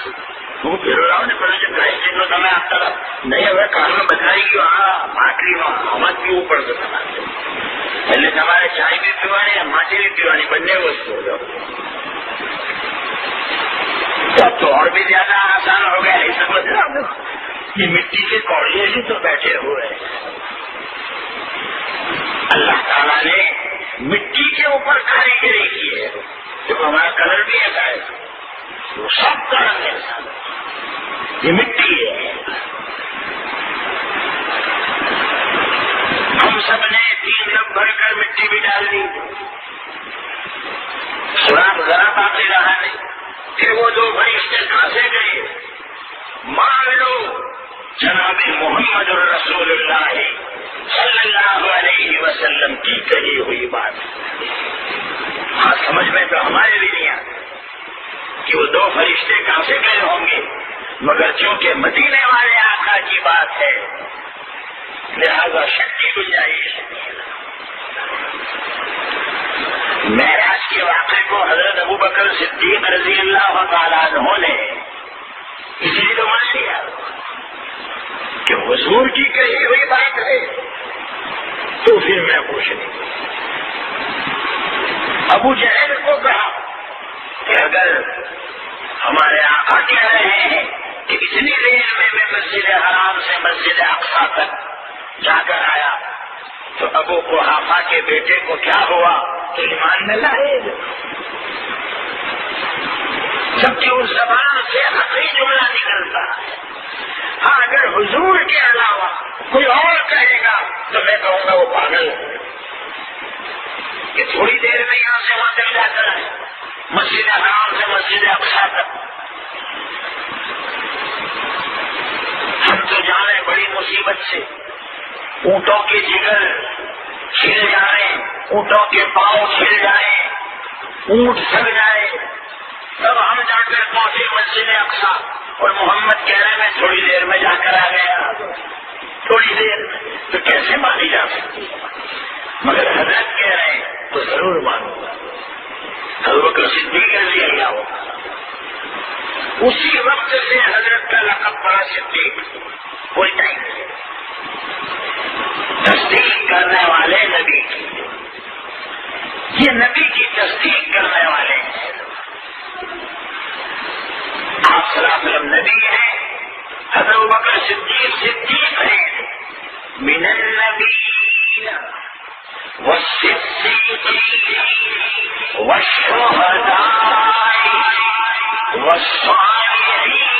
وہ پھر راؤ نے پڑھا جب پلاسٹک میں تمہیں آپ طرف نہیں ہوئے قانون بتائی کہ وہاں ماٹی آواز بھی اوپر سے پہلے ہمارے چائے بھی پیوانی ماٹی بھی پیوانی بننے وسط ہو جاؤ. اب تو اور بھی زیادہ آسان ہو گیا. نہیں سمجھ رہا یہ مٹی کے کوڑیے ہی تو بیٹھے ہوئے ہیں. اللہ تعالیٰ نے مٹی کے اوپر کاریگری کی ہے، جو ہمارا کلر بھی ایسا ہے، وہ سب کا رنگ ایسا، یہ مٹی ہے. ہم سب نے 3 لب بھر کر مٹی بھی ڈال دی، سراغ ذرا باقی رہا نہیں. پھر وہ 2 فرشتے کہاں سے گئے؟ مان لو جناب محمد الرسول اللہ صلی اللہ علیہ وسلم کی کہی ہوئی بات. ہاں سمجھ میں تو ہمارے بھی نہیں آتا کہ وہ 2 فرشتے کہاں سے گئے ہوں گے، مگر چونکہ مدینے والے آقا کی بات ہے لہذا شک کی گنجائش نہیں. معراج کے واقعے کو حضرت ابوبکر صدیق رضی اللہ تعالیٰ عنہ نے اس لیے تو مان لیا کہ حضور کی کہی ہوئی بات ہے، تو پھر میں کچھ نہیں. ابو جہل کو کہا کہ اگر ہمارے آقا کہہ رہے ہیں کہ اتنی دیر میں مسجد حرام سے مسجد اقصی تک جا کر آیا تو ابو قحافہ کے بیٹے کو کیا ہوا تو ایمان میں لائے. جبکہ اس زبان سے حقیقی جملہ نکلتا ہے. ہاں اگر حضور کے علاوہ کوئی اور کہے گا تو میں کہوں گا وہ پاگل ہے کہ تھوڑی دیر میں یہاں سے وہاں تک جاتا ہے مسجد حرام سے مسجد اقصی تک. ہم تو جا رہے بڑی مصیبت سے، اونٹوں کے جگر چھل جائیں، اونٹوں کے پاؤں چھل جائیں، اونٹ سڑ جائے، تب ہم جا کر پہنچے مسجد اقصی اور محمد کہہ رہے میں تھوڑی دیر میں جا کر آ گیا. تھوڑی دیر تو کیسے مانی جا سکتی ہے؟ مگر حضرت کہہ رہے ہیں تو ضرور مانوں گا. ابوبکر صدیق رضی اللہ ہوگا. اسی وقت سے حضرت کا لقب پڑا صدیق. کوئی ٹائم تصدیق کرنے والے نبی کی، یہ نبی کی تصدیق کرنے والے ہیں. آپ صلی اللہ علیہ وسلم نبی ہیں، حضرت ابوبکر صدیق ہیں. من النبیین والصدیقین والشہداء والصالحین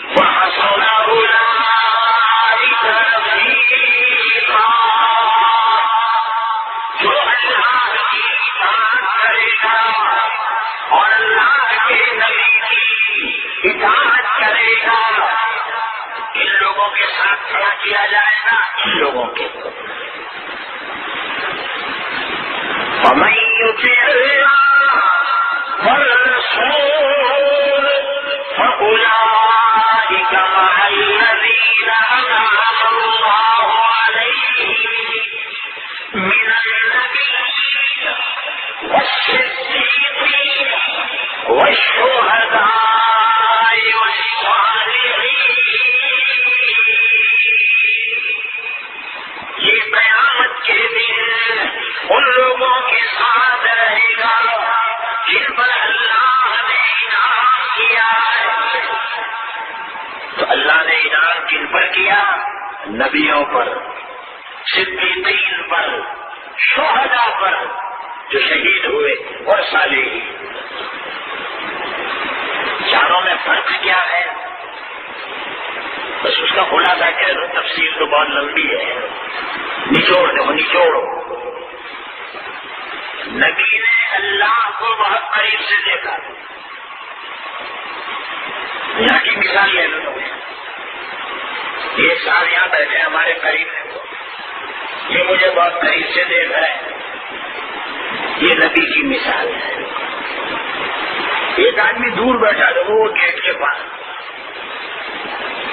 وحسن اولئک رفیقا. کے نبی کی اطاعت کرے گا، ان لوگوں کے ساتھ کھڑا کیا جائے گا، ان لوگوں کے وَمَن يُطِعِ اللَّهَ وَالرَّسُولَ فَأُولَٰئِكَ مَعَ الَّذِينَ أَنْعَمَ اللَّهُ عَلَيْهِم مِّنَ النَّبِيِّينَ وَالصِّدِّيقِينَ وَالشُّهَدَاءِ وَالصَّالِحِينَ۔ یہ قیامت کے دن ان لوگوں کے ساتھ رہے گا جن پر اللہ نے انعام کیا ہے۔ تو اللہ نے انعام کن پر کیا؟ نبیوں پر، صدیقین پر، شہداء پر جو شہید ہوئے، اور صالحین۔ چاروں میں فرق کیا ہے؟ بس اس کا خلاصہ کہہ دو، تفصیل تو بہت لمبی ہے، نچوڑ دو، نچوڑو۔ نبی نے اللہ کو بہت قریب سے دیکھا، یہاں کی مثال لے لو، یہ سال یہاں بیٹھے ہمارے قریب ہے، یہ مجھے بہت قریب سے دیکھ رہے ہیں، یہ نبی کی مثال ہے۔ ایک آدمی دور بیٹھا تھا، وہ گیٹ کے پاس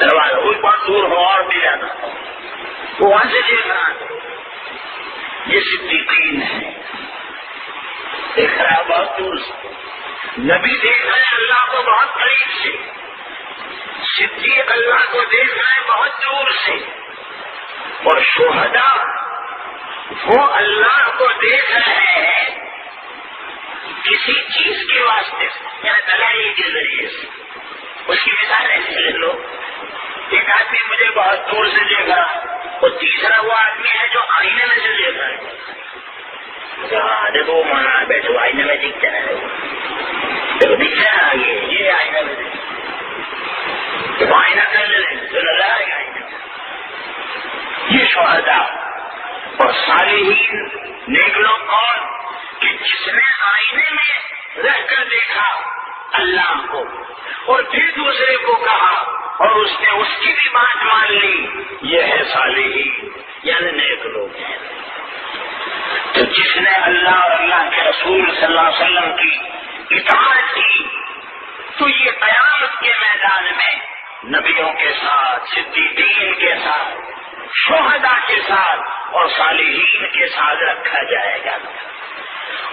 دروازہ، وہ بہت دور ہو اور بھی جانا، وہ وہاں سے دیکھ رہا ہے، یہ صدیقین ہے، دیکھ رہا ہے بہت دور سے۔ نبی دیکھ رہے ہیں اللہ کو بہت قریب سے، صدیق اللہ کو دیکھ رہے ہیں بہت دور سے، اور شہداء وہ اللہ کو دیکھ رہے ہیں کسی چیز کے واسطے سے، یعنی دلائل کے ذریعے سے۔ اس کی مثال ایسی لے لو، ایک آدمی مجھے بہت دور سے دیکھا، اور تیسرا وہ آدمی ہے جو آئینے میں سے دیکھ رہا ہے، دیکھو مانا بیٹھو آئینے میں دکھتا ہے، دیکھو دکھتا ہے آگے، یہ آئینے میں دیکھو، آئینہ کر لے تو نظر آئے گا آئینہ۔ یہ شہداء اور صالحین نیک لوگ کون؟ کہ جس نے آئینے میں رہ کر دیکھا اللہ کو، اور پھر دوسرے کو کہا اور اس نے اس کی بھی بات مان لی، یہ ہے صالحین، یعنی نیک لوگ ہیں۔ تو جس نے اللہ اور اللہ کے رسول صلی اللہ علیہ وسلم کی اطاعت کی، تو یہ قیامت کے میدان میں نبیوں کے ساتھ، صدیقین کے ساتھ، شہداء کے ساتھ اور صالحین کے ساتھ رکھا جائے گا۔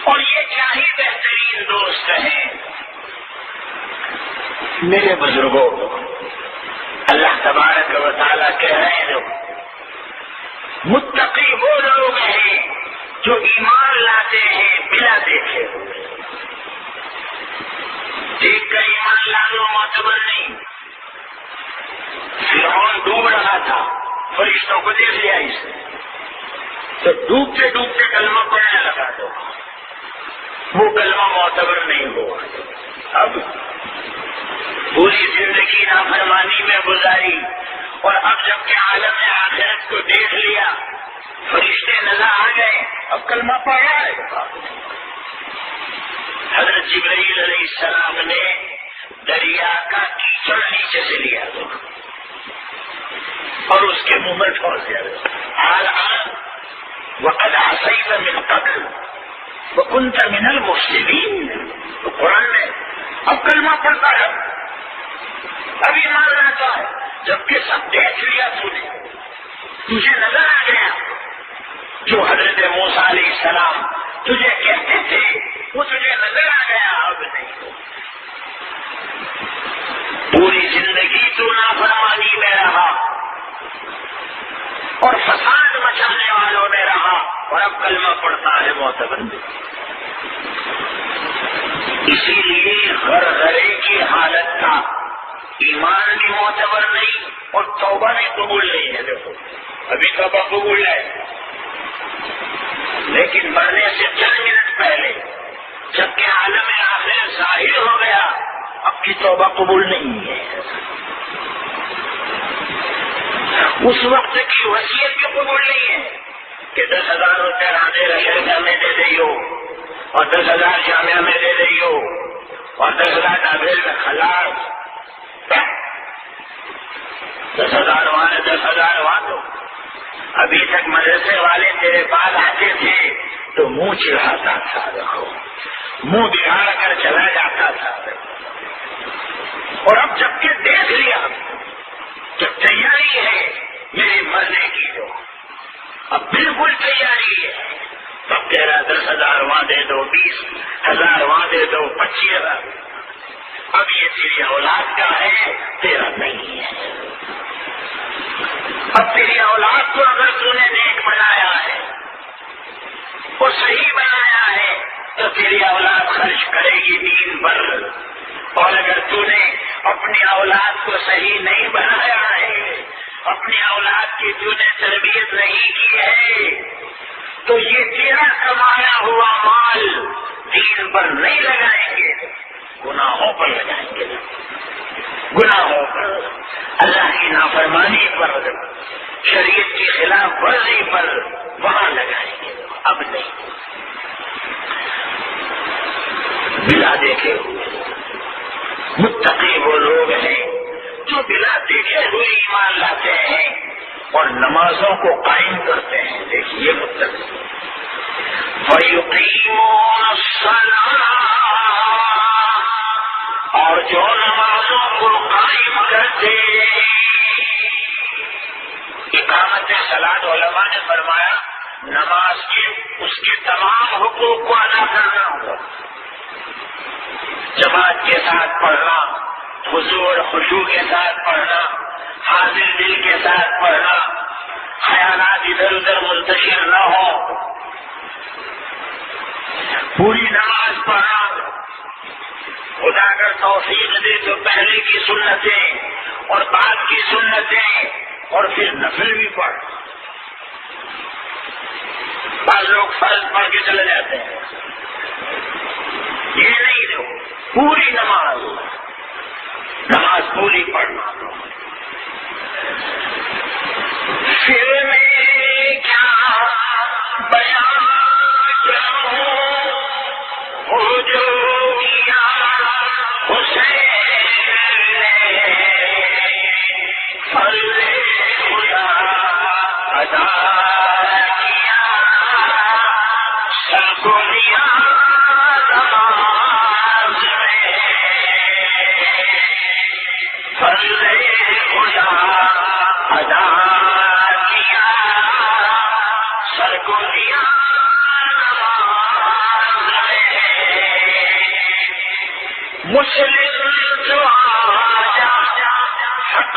اور یہ کیا ہی بہترین دوست ہیں میرے بزرگوں، اللہ تبارک و تعالیٰ کہہ رہے ہیں متقی وہ لوگ ہیں جو ایمان لاتے ہیں بلا دیکھے ہوئے۔ دیکھ کر ایمان لا لو معتبر نہیں۔ فرعون ڈوب رہا تھا، فرشتوں کو دیکھ لیا اس نے، تو ڈوبتے ڈوبتے کلمہ پڑھنے لگا، تو وہ کلمہ معتبر نہیں ہوا۔ اب پوری زندگی نافرمانی میں گزاری، اور اب جب کہ عالم آخرت کو دیکھ لیا، فرشتے نظر آ گئے، اب کلمہ پڑھ رہا ہے۔ حضرت جبرائیل علیہ السلام نے دریا کا کیچڑ نیچے سے لیا اور اس کے منہ میں ٹھوس دیا، الآن وقد عصیت من قبل وکنت من المفسدین۔ تو قرآن میں اب کلمہ پڑھتا ہے، اب ایمان لاتا ہے، جبکہ سب دیکھ لیا تجھے نظر آ گیا، جو حضرت موسیٰ علیہ السلام تجھے کہتے تھے وہ تجھے نظر آ گیا، اب نہیں۔ پوری زندگی تو نافرمانی میں رہا اور فساد مچانے والوں میں رہا، اور اب کلمہ پڑھتا ہے معتبر میں۔ اسی لیے غرغرے کی حالت تھا، ایمان بھی معتبر نہیں اور توبہ بھی قبول نہیں ہے۔ دیکھو ابھی توبہ قبول ہے، لیکن مرنے سے چند منٹ پہلے جبکہ عالم آخر ظاہر ہو گیا، اب کی توبہ قبول نہیں ہے۔ اس وقت کی وصیت بھی قبول نہیں ہے کہ 10,000 روپے راندے رشید میں دے دیو اور 10,000 جامعہ میں دے دیو اور 10,000 ڈابیل میں خلاص 10,000 وہاں 10,000 وہاں. تو ابھی تک مدرسے والے تیرے پاس آتے تھے تو منہ چڑھاتا تھا، دیکھو منہ بگاڑ کر چلا جاتا تھا. اور اب جب کہ دیکھ لیا جب تیاری ہے میرے مرنے کی، جو اب بالکل تیاری ہے، تب کہہ رہا 10,000 وہاں دے دو، 20,000 وہاں دے دو، 25,000. اب یہ تیری اولاد کا ہے، تیرا نہیں ہے. اب تیری اولاد کو اگر تو نے نیک بنایا ہے اور صحیح بنایا ہے تو تیری اولاد خرچ کرے گی دین پر. اور اگر تو نے اپنی اولاد کو صحیح نہیں بنایا ہے، اپنی اولاد کی تو نے تربیت نہیں کی ہے، تو یہ تیرا کمایا ہوا مال دین پر نہیں لگائیں گے، گناہوں پر لگائیں گے. گناہوں پر، اللہ کی نافرمانی پر، شریعت کی خلاف ورزی پر وہاں لگائیں گے. اب نہیں. بلا دیکھے ہوئے متقی وہ لوگ ہیں جو بلا دیکھے ہوئے ایمان لاتے ہیں اور نمازوں کو قائم کرتے ہیں. دیکھیے متقی وَيُقِيمُونَ الصَّلَاةَ، اور جو نمازوں کو قائم کرتے. اقامت صلاۃ علماء نے فرمایا نماز کے اس کے تمام حقوق کو ادا کرنا ہوگا. جماعت کے ساتھ پڑھنا، خضوع اور خشوع کے ساتھ پڑھنا، حاضر دل کے ساتھ پڑھنا، خیالات ادھر ادھر منتشر نہ ہو، پوری نماز پڑھنا. خدا اگر توفیق دے تو پہلے کی سنتیں اور بعد کی سنتیں اور پھر نفل بھی پڑھ. بعض لوگ فرض پڑھ کے چلے جاتے ہیں، یہ نہیں دو پوری نماز پوری پڑھنا. پھر میں کیا بیان کروں وہ جو کیا حسین نے فرض خدا ادا کیا، سب کو دیا نماز میں، فرض خدا ادا کیا، سر کو دیا نماز میں. مسلم جو آجا حق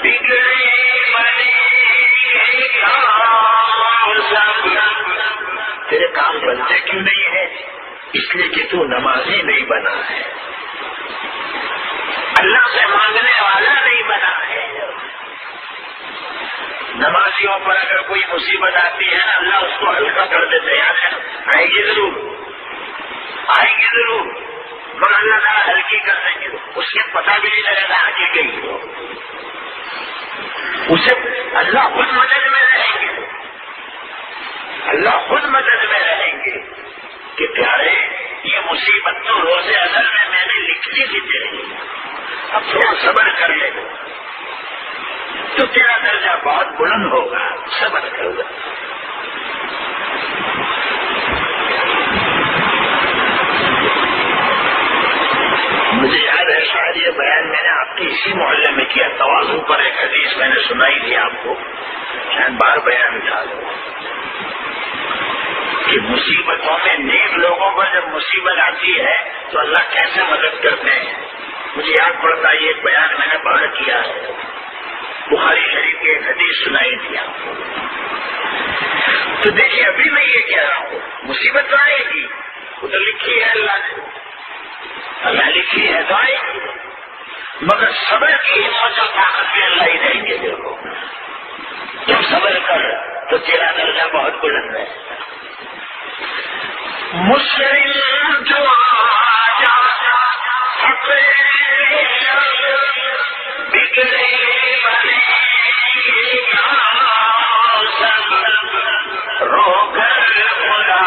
بگڑے بنے تیرے کام بنتے کیوں نہیں ہے؟ اس لیے کہ تو نمازی نہیں بنا ہے، اللہ سے مانگنے والا نہیں بنا ہے. نمازیوں پر اگر کوئی مصیبت آتی ہے نا، اللہ اس کو ہلکا کر دیتے ہیں. آئے گی ضرور، آئے گی ضرور، مگر اللہ تعالیٰ ہلکی کر دیں گے. اس کے پتہ بھی نہیں لگے گا آگے گئی ہو، اسے اللہ خود مدد میں رہیں گے، اللہ خود مدد میں رہیں گے کہ پیارے یہ مصیبت تو روزے ازل میں نے لکھنی تھی تیرے، اب تھوڑا صبر کر لے تو تیرا درجہ بہت بلند ہوگا، صبر کر لے. مجھے یاد ہے شاید یہ بیان میں نے آپ کے اسی محلے میں کیا، تواضع پر ایک حدیث میں نے سنائی تھی آپ کو، شاید بار بیان تھا کہ مصیبتوں میں نیک لوگوں پر جب مصیبت آتی ہے تو اللہ کیسے مدد کرتے ہیں. مجھے یاد پڑتا ہے ایک بیان میں نے باہر کیا ہے، بخاری شریف کی ایک حدیث سنائی تھی آپ کو. تو دیکھیے ابھی میں یہ کہہ رہا ہوں مصیبت تو آئے گی، وہ تو لکھی ہے اللہ نے، اللہ لکھی ہے تو آئے گی، مگر صبر کی ہمت اور طاقت بھی اللہ ہی دیں گے. دیکھو جب صبر کر تو تیرا درجہ بہت بلند ہے. مسلم جو آجا حق بگڑے بنے سب رو کر خدا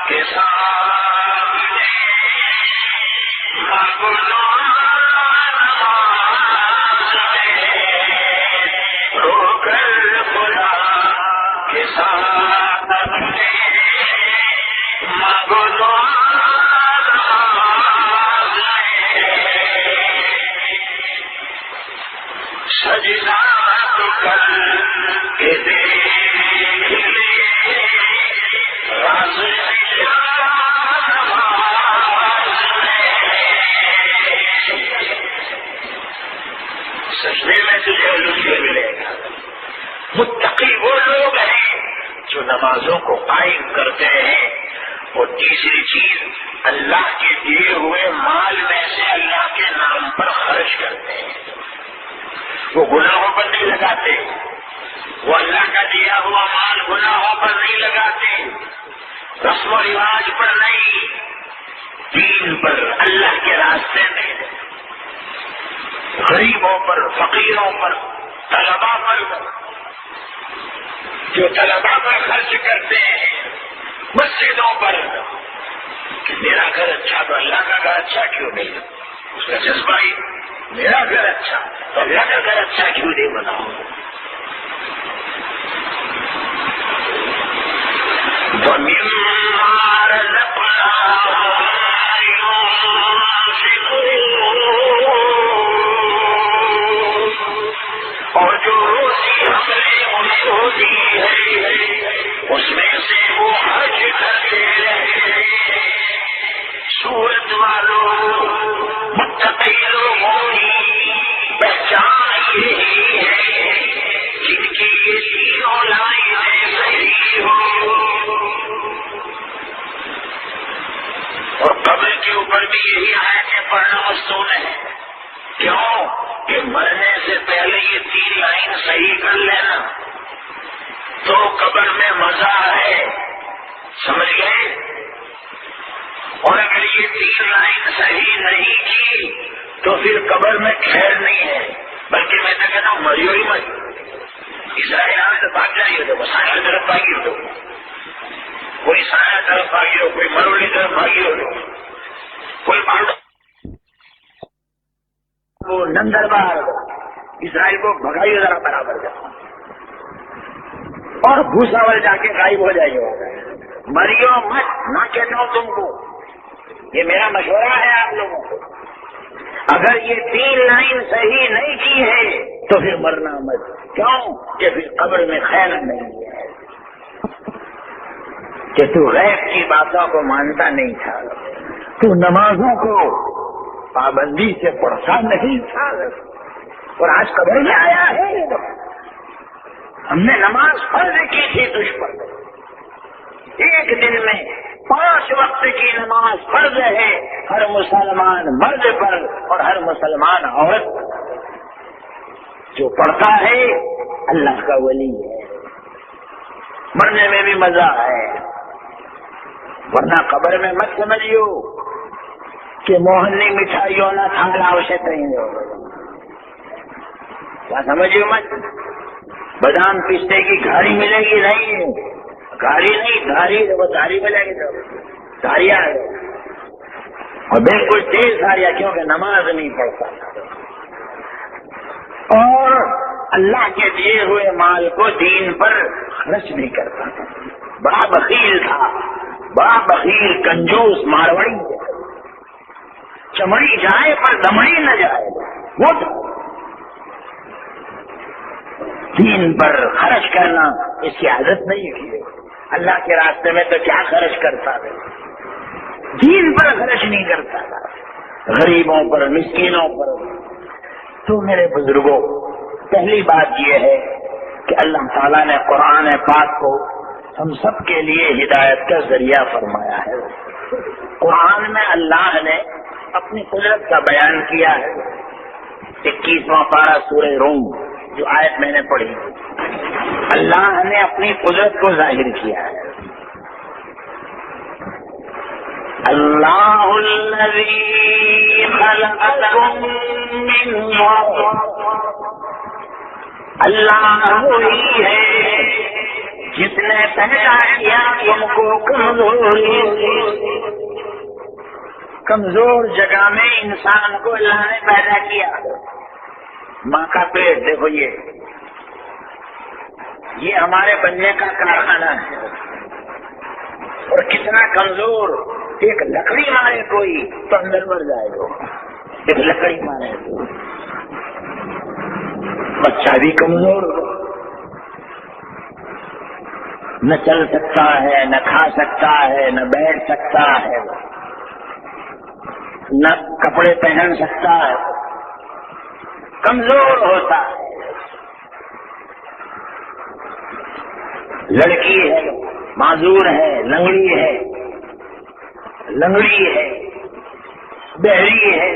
کے سامنے مانگو دعا سجدہ تو کر کے دیکھ لے راز سجدے میں تجھے لطف ملے گا. متقی وہ لوگ ہیں جو نمازوں کو قائم کرتے ہیں. اور تیسری چیز اللہ کے دیے ہوئے مال میں سے اللہ کے نام پر خرچ کرتے ہیں. وہ گناہوں پر نہیں لگاتے, وہ اللہ کا دیا ہوا مال گناہوں پر نہیں لگاتے, رسم و رواج پر نہیں, دین پر, اللہ کے راستے میں, غریبوں پر, فقیروں پر, طلبا پر. جو طلبا پر خرچ کرتے ہیں, مسجدوں پر, کہ میرا گھر اچھا تو اللہ کا گھر اچھا کیوں نہیں, اس کا جذبہ ہی میرا گھر اچھا تو اللہ کا گھر اچھا کیوں نہیں بناؤ. اور جو روزی ہم نے ان کو دی ہے اس میں سے وہ حج کرتے رہے. سورت والوں, متقی لوگوں کی پہچان یہی ہے جن کی یہ تینوں لائنیں صحیح ہو. اور قبر کے اوپر بھی یہی آیتیں پڑھنا مستون ہے. کیوں کہ مرنے سے پہلے یہ 3 لائن صحیح کر لینا تو قبر میں مزہ ہے. سمجھ گئے؟ اور اگر یہ 3 لائن صحیح نہیں کی تو پھر قبر میں خیر نہیں ہے, بلکہ میں تو کہتا ہوں مریو ہی مت. اسرائیل سے بھاگ جائیے تو سایہ طرف بھاگی ہو, کوئی سایہ طرف بھاگی ہو, کوئی مرولی طرف بھاگی ہو, کوئی پاڑو وہ نندر بار اسرائیل کو بھگائی ذرا برابر کا, اور بھوساول جا کے غائب ہو جائیے. مریو مت نہ کہتا ہوں تم کو, یہ میرا مشورہ ہے آپ لوگوں کو. اگر یہ 3 لائن صحیح نہیں کی ہے تو پھر مرنا مت. کیوں کہ پھر قبر میں خیر نہیں ہے کہ تو غیب کی باتوں کو مانتا نہیں تھا, تو نمازوں کو پابندی سے پڑھتا نہیں تھا, اور آج قبر میں آیا ہے. ہم نے نماز فرض کی تھی تجھ پر, ایک دن میں 5 وقت کی نماز فرض ہے ہر مسلمان مرد پر اور ہر مسلمان عورت پر. جو پڑھتا ہے اللہ کا ولی ہے, مرنے میں بھی مزہ ہے. ورنہ قبر میں مت سمجھیو کہ موہنی مٹھائیوں نہ تھانگلا اوشت رہیں گے. کیا سمجھیو مت, بادام پستے کی گھاڑی ملے گی نہیں, گھاڑی نہیں دھاری, وہ دھاری ملے گی تو دھاریاں ہے, اور بالکل تیز دھاریاں, کیونکہ نماز نہیں پڑھتا اور اللہ کے دیے ہوئے مال کو دین پر خرچ نہیں کرتا. بڑا بخیل تھا, بڑا بخیل کنجوس ماروڑی, چمڑی جائے پر دمڑی نہ جائے, وہ دین پر خرچ کرنا اس کی عادت نہیں کی. اللہ کے راستے میں تو کیا خرچ کرتا ہے, دین پر خرچ نہیں کرتا تھا, غریبوں پر, مسکینوں پر. تو میرے بزرگوں, پہلی بات یہ ہے کہ اللہ تعالیٰ نے قرآن پاک کو ہم سب کے لیے ہدایت کا ذریعہ فرمایا ہے. قرآن میں اللہ نے اپنی قدرت کا بیان کیا ہے. 21واں پارہ سورہ روم جو آیت میں نے پڑھی, اللہ نے اپنی قدرت کو ظاہر کیا ہے. اللہ الذی خلقکم من نطفہ, اللہ وہی ہے جس نے پیدا کیا تم کو کمزور جگہ میں انسان کو اللہ نے پیدا کیا. ماں کا پیٹ دیکھو, یہ ہمارے بننے کا کارخانہ ہے. اور کتنا کمزور، ایک لکڑی مارے کوئی تو اندر مر جائے گا. ایک لکڑی مارے تو بچہ بھی کمزور ہو، نہ چل سکتا ہے، نہ کھا سکتا ہے، نہ بیٹھ سکتا ہے، نہ کپڑے پہن سکتا ہے، کمزور ہوتا ہے. لڑکی ہے، معذور ہے، لنگڑی ہے، بہری ہے،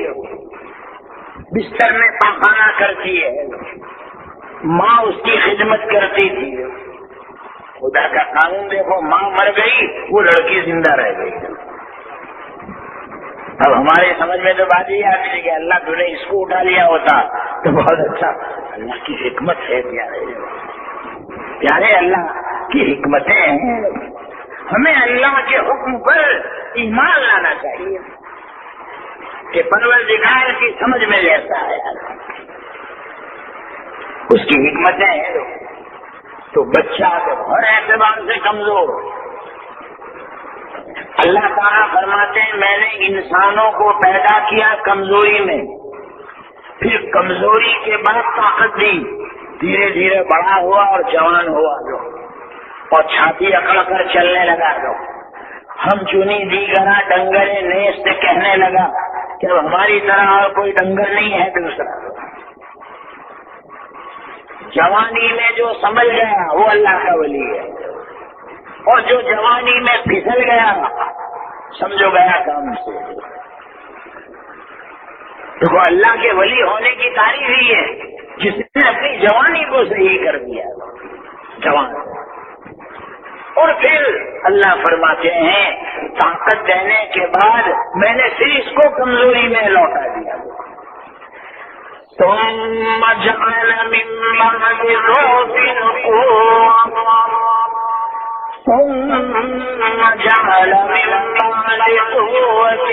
بستر میں پاخانہ کرتی ہے، ماں اس کی خدمت کرتی تھی. خدا کا قانون دیکھو، ماں مر گئی، وہ لڑکی زندہ رہ گئی. اب ہمارے سمجھ میں تو بات یہ آتی ہے کہ اللہ تو نے اس کو اٹھا لیا ہوتا تو بہت اچھا. اللہ کی حکمت ہے پیارے اللہ کی حکمتیں ہیں. ہمیں اللہ کے حکم پر ایمان لانا چاہیے کہ پروردگار کی سمجھ میں جیسا ہے اس کی حکمتیں ہیں. تو بچہ تو ہر اعتبار سے کمزور. اللہ تعالیٰ فرماتے ہیں میں نے انسانوں کو پیدا کیا کمزوری میں، پھر کمزوری کے بعد طاقت دی، دھیرے دھیرے بڑا ہوا اور جوان ہوا جو، اور چھاتی اکڑ کر چلنے لگا جو. ہم چنی دیگرا ڈنگرے نیست کہنے لگا کہ اب ہماری طرح اور کوئی ڈنگر نہیں ہے دوسرا. جوانی میں جو سمجھ گیا وہ اللہ کا ولی ہے، اور جو جوانی میں پھسل گیا سمجھو گیا کام سے. دیکھو اللہ کے ولی ہونے کی تعریف ہی ہے جس نے اپنی جوانی کو صحیح کر دیا جوان. اور پھر اللہ فرماتے ہیں طاقت دینے کے بعد میں نے پھر اس کو کمزوری میں لوٹا دیا. ثم جعل من بعد ضعف قوة ثم جعل من بعد قوة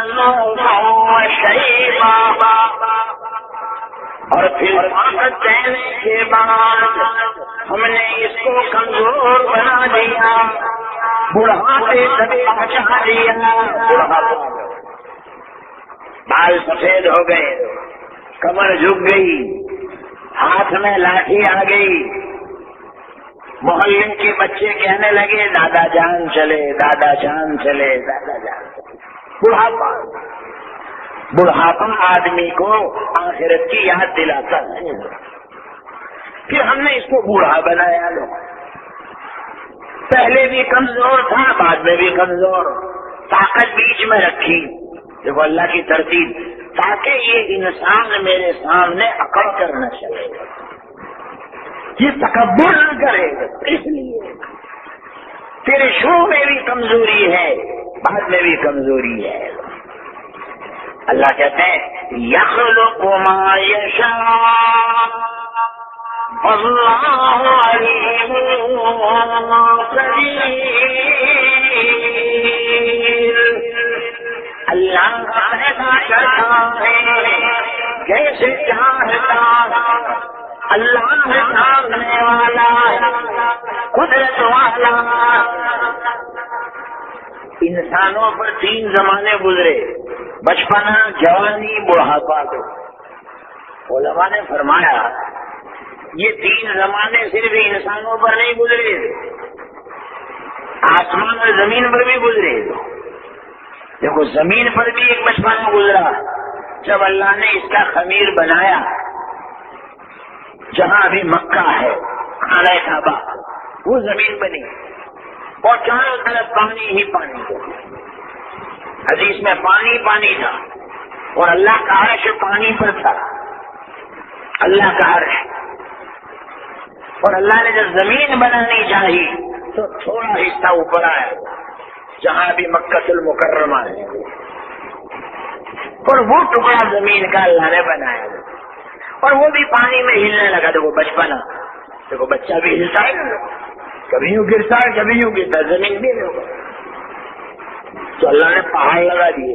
ضعفا وشيبا. اور پھر طاقت دینے کے بعد ہم نے اس کو کمزور بنا دیا، بڑھاپے تک پہنچا دیا. بال سفید ہو گئے، کمر جھک گئی، ہاتھ میں لاٹھی آ گئی. محلے کے بچے کہنے لگے دادا جان چلے، دادا جان چلے، دادا جان چلے. بڑھاپا آدمی کو آخرت کی یاد دلاتا ہے. پھر ہم نے اس کو بوڑھا بنایا. لو پہلے بھی کمزور تھا، بعد میں بھی کمزور، طاقت بیچ میں رکھی. دیکھو اللہ کی ترتیب، تاکہ یہ انسان میرے سامنے اکڑ کر نہ چلے گا، یہ تکبر نہ کرے گا. اس لیے تیرے شروع میں بھی کمزوری ہے، بعد میں بھی کمزوری ہے. اللہ کہتے ہیں یخلق ما یشاء واللہ علیم قدیر. اللہ پیدا کرتا ہے جیسے چاہتا، اللہ جاننے والا، قدرت والا. انسانوں پر 3 زمانے گزرے، بچپنا، جوانی، بڑھاپا. علماء نے فرمایا یہ 3 زمانے صرف انسانوں پر نہیں گزرے، آسمان اور زمین پر بھی گزرے. دیکھو زمین پر بھی ایک بچپنا گزرا جب اللہ نے اس کا خمیر بنایا. جہاں ابھی مکہ ہے، خانہ کعبہ، وہ زمین بنی اور چاروں طرف پانی ہی پانی تھا. حدیث میں پانی پانی تھا اور اللہ کا عرش پانی پر تھا. اللہ کا عرش. اور اللہ نے جب زمین بنانی چاہی تو تھوڑا حصہ اوپر آیا جہاں بھی مکہ المکرمہ ہے، اور وہ ٹکڑا زمین کا اللہ نے بنایا اور وہ بھی پانی میں ہلنے لگا. دیکھو بچپنا، دیکھو بچہ بھی ہلتا ہے، کبھی یوں گرتا ہے کبھی یوں گرتا ہے، زمین بھی نہیں ہوگا. تو اللہ نے پہاڑ لگا دیے،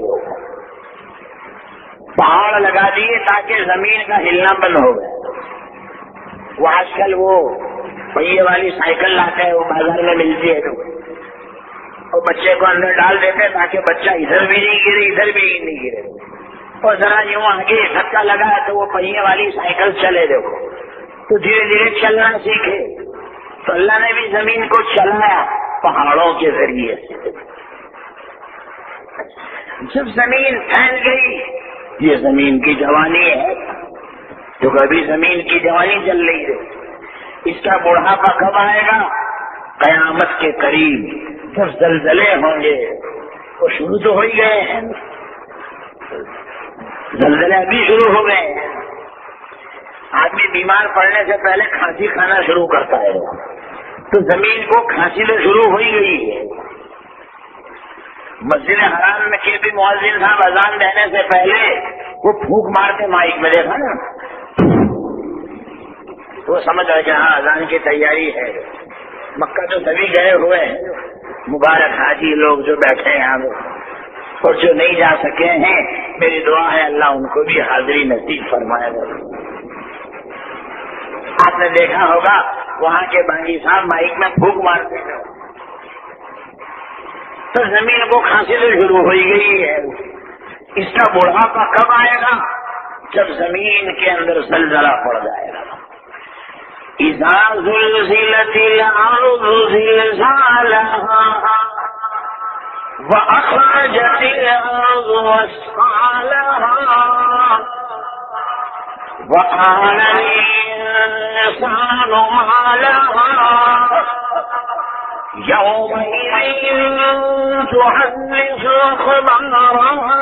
پہاڑ لگا دیے تاکہ زمین کا ہلنا بند ہو گیا. وہ آج کل وہ پہیے والی سائیکل لاتے ہیں، وہ بازار میں ملتی ہے تو اور بچے کو اندر ڈال دیتے ہیں تاکہ بچہ ادھر بھی نہیں گرے ادھر بھی نہیں گرے، اور ذرا یوں آگے دھکا لگا تو وہ پہیے والی سائیکل چلے دیکھو تو دھیرے دھیرے چلنا سیکھے۔ تو اللہ نے بھی زمین کو چلایا پہاڑوں کے ذریعے سے۔ جب زمین پھیل گئی، یہ زمین کی جوانی ہے تو کبھی زمین کی جوانی چل رہی ہے، اس کا بڑھاپا کب آئے گا؟ قیامت کے قریب جب زلزلے ہوں گے، وہ شروع تو ہو ہی گئے ہیں، زلزلے ابھی شروع ہو گئے ہیں۔ آدمی بیمار پڑنے سے پہلے کھانسی کھانا شروع کرتا ہے، تو زمین کو کھانسی تو شروع ہو ہی گئی ہے۔ مسجد حرام میں کے بھی مؤذن صاحب اذان دینے سے پہلے وہ پھونک مارتے مائک میں، دیکھا نا، وہ سمجھ رہے کہ ہاں اذان کی تیاری ہے۔ مکہ تو سبھی گئے ہوئے ہیں، مبارک حاجی لوگ جو بیٹھے ہیں یہاں، اور جو نہیں جا سکے ہیں میری دعا ہے اللہ ان کو بھی حاضری نصیب فرمائے گا۔ آپ نے دیکھا ہوگا وہاں کے بانگی صاحب مائک میں پھونک مارتے ہیں، تو زمین کو کھانسی تو شروع ہو گئی ہے۔ اس کا بڑھاپا کب آئے گا؟ جب زمین کے اندر زلزلہ پڑ جائے گا۔ اذا زلزلت الارض زلزالها واخرجت الارض اثقالها وقال الانسان ما لها يومئذ تحدث اخبارها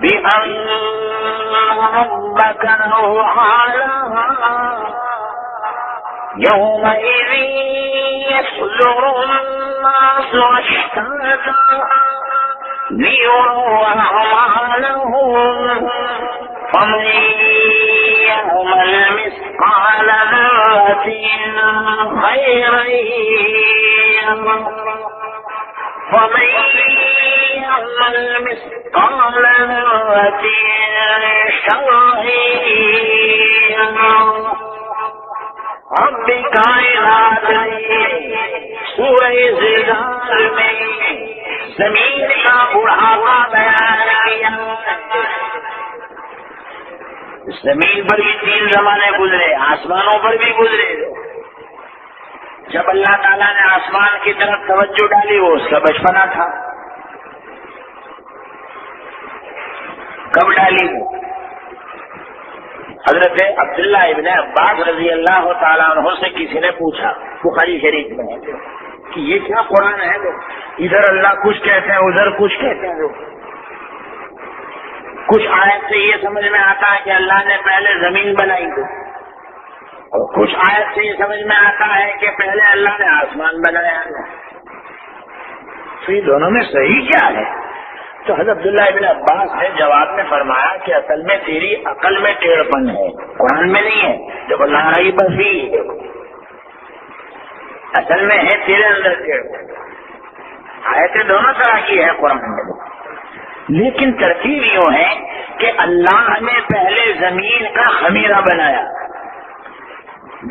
بأن ربك أوحى لها يومئذ يصدر الناس أشتاتا ليروا أعمالهم فمن يعمل مثقال ذرة خيرا يره ومن يعمل مثقال ذرة شرا يره۔ رب کائنات نے سورہ زلزال میں زمین کا بڑھاپا بیان کیا۔ زمین پر بھی 3 زمانے گزرے، آسمانوں پر بھی گزرے۔ جب اللہ تعالیٰ نے آسمان کی طرف توجہ ڈالی وہ اس کا بچپنا تھا۔ کب ڈالی وہ؟ حضرت عبداللہ ابن عباس رضی اللہ تعالیٰ عنہ سے کسی نے پوچھا، بخاری شریف میں ہے، کہ یہ کیا قرآن ہے؟ ادھر اللہ کچھ کہتے ہیں ادھر کچھ کہتے ہیں۔ کچھ آیت سے یہ سمجھ میں آتا ہے کہ اللہ نے پہلے زمین بنائی تھی، اور کچھ آیت سے یہ سمجھ میں آتا ہے کہ پہلے اللہ نے آسمان بنایا۔ تو یہ دونوں میں صحیح کیا ہے؟ تو حضرت عبداللہ ابن عباس نے جواب میں فرمایا کہ اصل میں تیری عقل میں ٹیڑھپن ہے، قرآن میں نہیں ہے۔ جب اللہ رہی بس بھی اصل میں ہے تیرے اندر ٹیڑھپن۔ آیتیں دونوں طرح کی ہے قرآن میں، لیکن ترتیب یوں ہے کہ اللہ نے پہلے زمین کا خمیرہ بنایا۔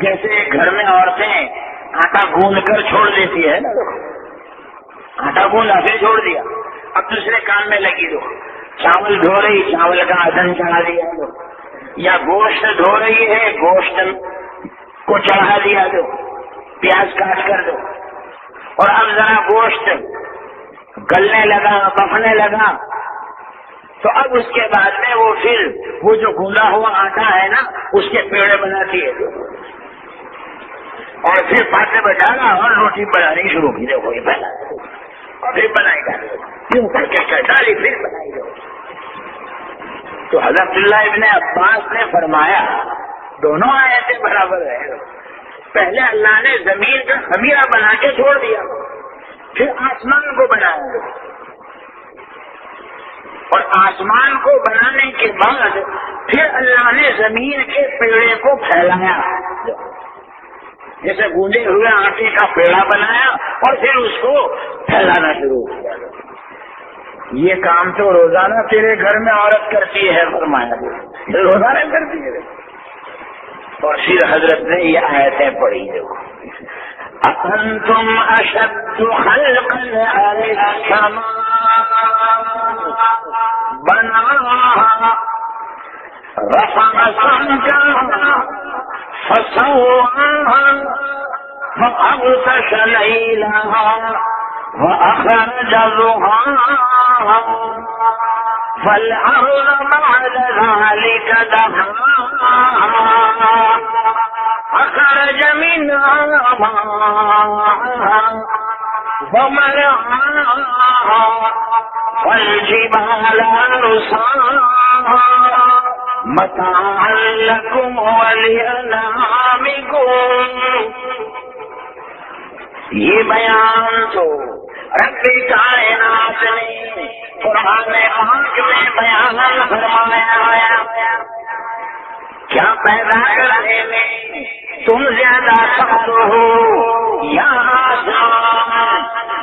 جیسے گھر میں عورتیں آٹا گوندھ کر چھوڑ دیتی ہے نا، آٹا گوندھا پھر چھوڑ دیا، اب دوسرے کام میں لگی دو، چاول دھو رہی چاول کا ادھن چڑھا دیا دو، یا گوشت دھو رہی ہے گوشت کو چڑھا دیا دو، پیاز کاٹ کر دو، اور اب ذرا گوشت گلنے لگا پکنے لگا، تو اب اس کے بعد میں وہ پھر وہ جو گوندا ہوا آٹا ہے نا اس کے پیڑے بناتی ہے، اور پھر پاتے میں ڈالا اور روٹی بنانی شروع کی، دیکھو یہ پہلا اور پھر بنائی ڈالی، کیوں کر کے ڈالی پھر بنائی دو۔ تو حضرت عبداللہ ابن عباس نے فرمایا دونوں آیتیں برابر ہے۔ پہلے اللہ نے زمین کا خمیرہ بنا کے چھوڑ دیا، پھر آسمان کو بنایا، اور آسمان کو بنانے کے بعد پھر اللہ نے زمین کے پیڑے کو پھیلایا، جیسے گوندے ہوئے آٹے کا پیڑا بنایا اور پھر اس کو پھیلانا شروع کیا۔ یہ کام تو روزانہ تیرے گھر میں عورت کرتی ہے، فرمایا روزانہ کرتی ہے۔ اور پھر حضرت نے یہ آیتیں پڑھی دیکھو أأنتم أشد خلقا أم السماء بناها رفع سمكها فسواها فأغطش ليلها وأخرج ضحاها فالأرض بعد ذلك دحاها أخرج منها ماءها ومرعاها والجبال أرساها متاعا لكم ولأنعامكم. یہ بیان تو رب کائنات نے قرآن پاک میں بیان فرمایا ہے. کیا پیدا کرنے میں تم زیادہ سخت ہو یا آسمان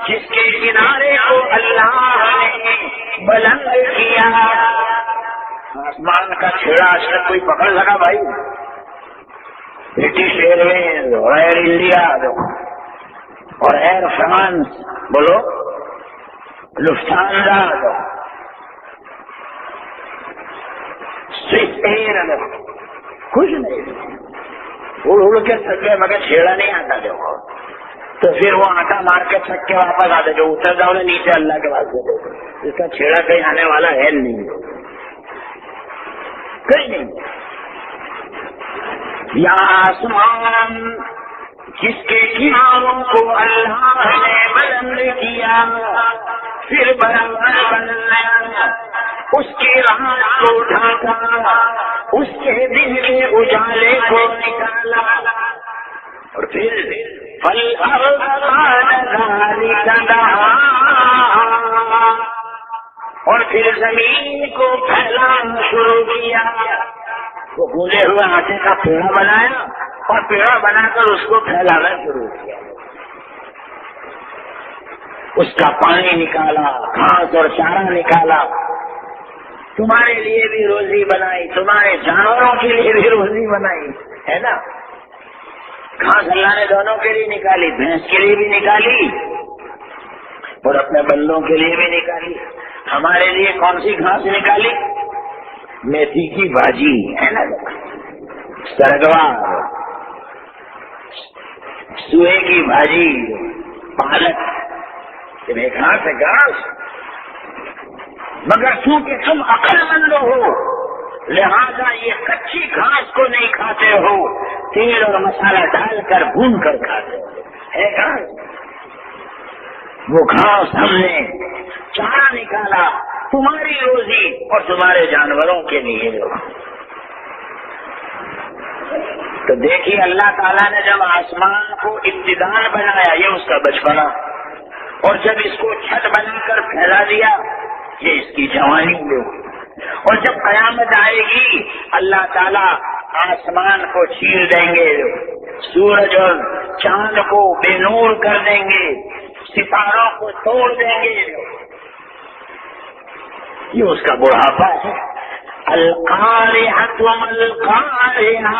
جس کے کنارے کو اللہ نے بلند کیا؟ آسمان کا چھیڑا آج تک کوئی پکڑ سکا بھائی؟ برٹش ایئر ویز اور ایئر انڈیا اور ایئر فرانس بولو لفٹانزا سوئس ایئر کچھ نہیں اڑ کے سکے مگر چھیڑا نہیں آتا دیکھو. تو پھر وہ آٹا مار کے چھک کے واپس آتے جو اتر جاؤ نیچے اللہ کے واسطے اس کا چھیڑا کہیں آنے والا ہے نہیں کہیں نہیں. یا آسمان جس کے کناروں کو اللہ نے بلند کیا پھر برابر بنایا اس کی رات کو ڈھانکا اس کے دن کے اجالے کو نکالا اور پھر فالارض بعد ذلك دحاها اور پھر زمین کو پھیلانا شروع کیا. وہ گولے ہوئے آٹے کا پیڑا بنایا اور پیڑا بنا کر اس کو پھیلانا شروع کیا. اس کا پانی نکالا گھاس اور چارہ نکالا. تمہارے لیے بھی روزی بنائی تمہارے جانوروں کے لیے بھی روزی بنائی ہے نا. گھاس اللہ نے دونوں کے لیے نکالی بھینس کے لیے بھی نکالی اور اپنے بندوں کے لیے بھی نکالی. ہمارے لیے کون سی گھاس نکالی؟ میتھی کی بھاجی ہے نا سرگوا سوئے کی بھاجی پالک گھاس ہے گھاس. مگر چونکہ تم عقل مند ہو لہذا یہ کچی گھاس کو نہیں کھاتے ہو تیل اور مسالہ ڈال کر بھون کر کھاتے ہو ہے گھاس. وہ گھاس ہم نے چارہ نکالا تمہاری روزی اور تمہارے جانوروں کے لیے. تو دیکھیے اللہ تعالیٰ نے جب آسمان کو ابتدان بنایا یہ اس کا بچپنا اور جب اس کو چھت بنا کر پھیلا دیا یہ اس کی جوانی میں اور جب قیامت آئے گی اللہ تعالیٰ آسمان کو چیر دیں گے سورج اور چاند کو بے نور کر دیں گے ستاروں کو توڑ دیں گے. یہ اس کا بڑھاپا ہے. القارعۃ ما القارعۃ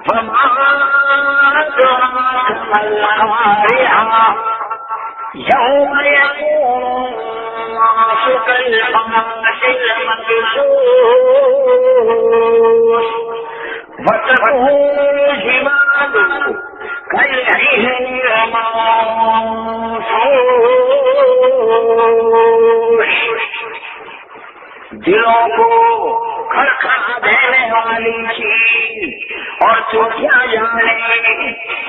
وما أدراك ما القارعۃ يوم يكون الناس كالفراش المبثوث وتكون الجبال كالعهن المنفوش. دلوں کو کھڑکھڑا دینے والی چیز اور تو کیا جانے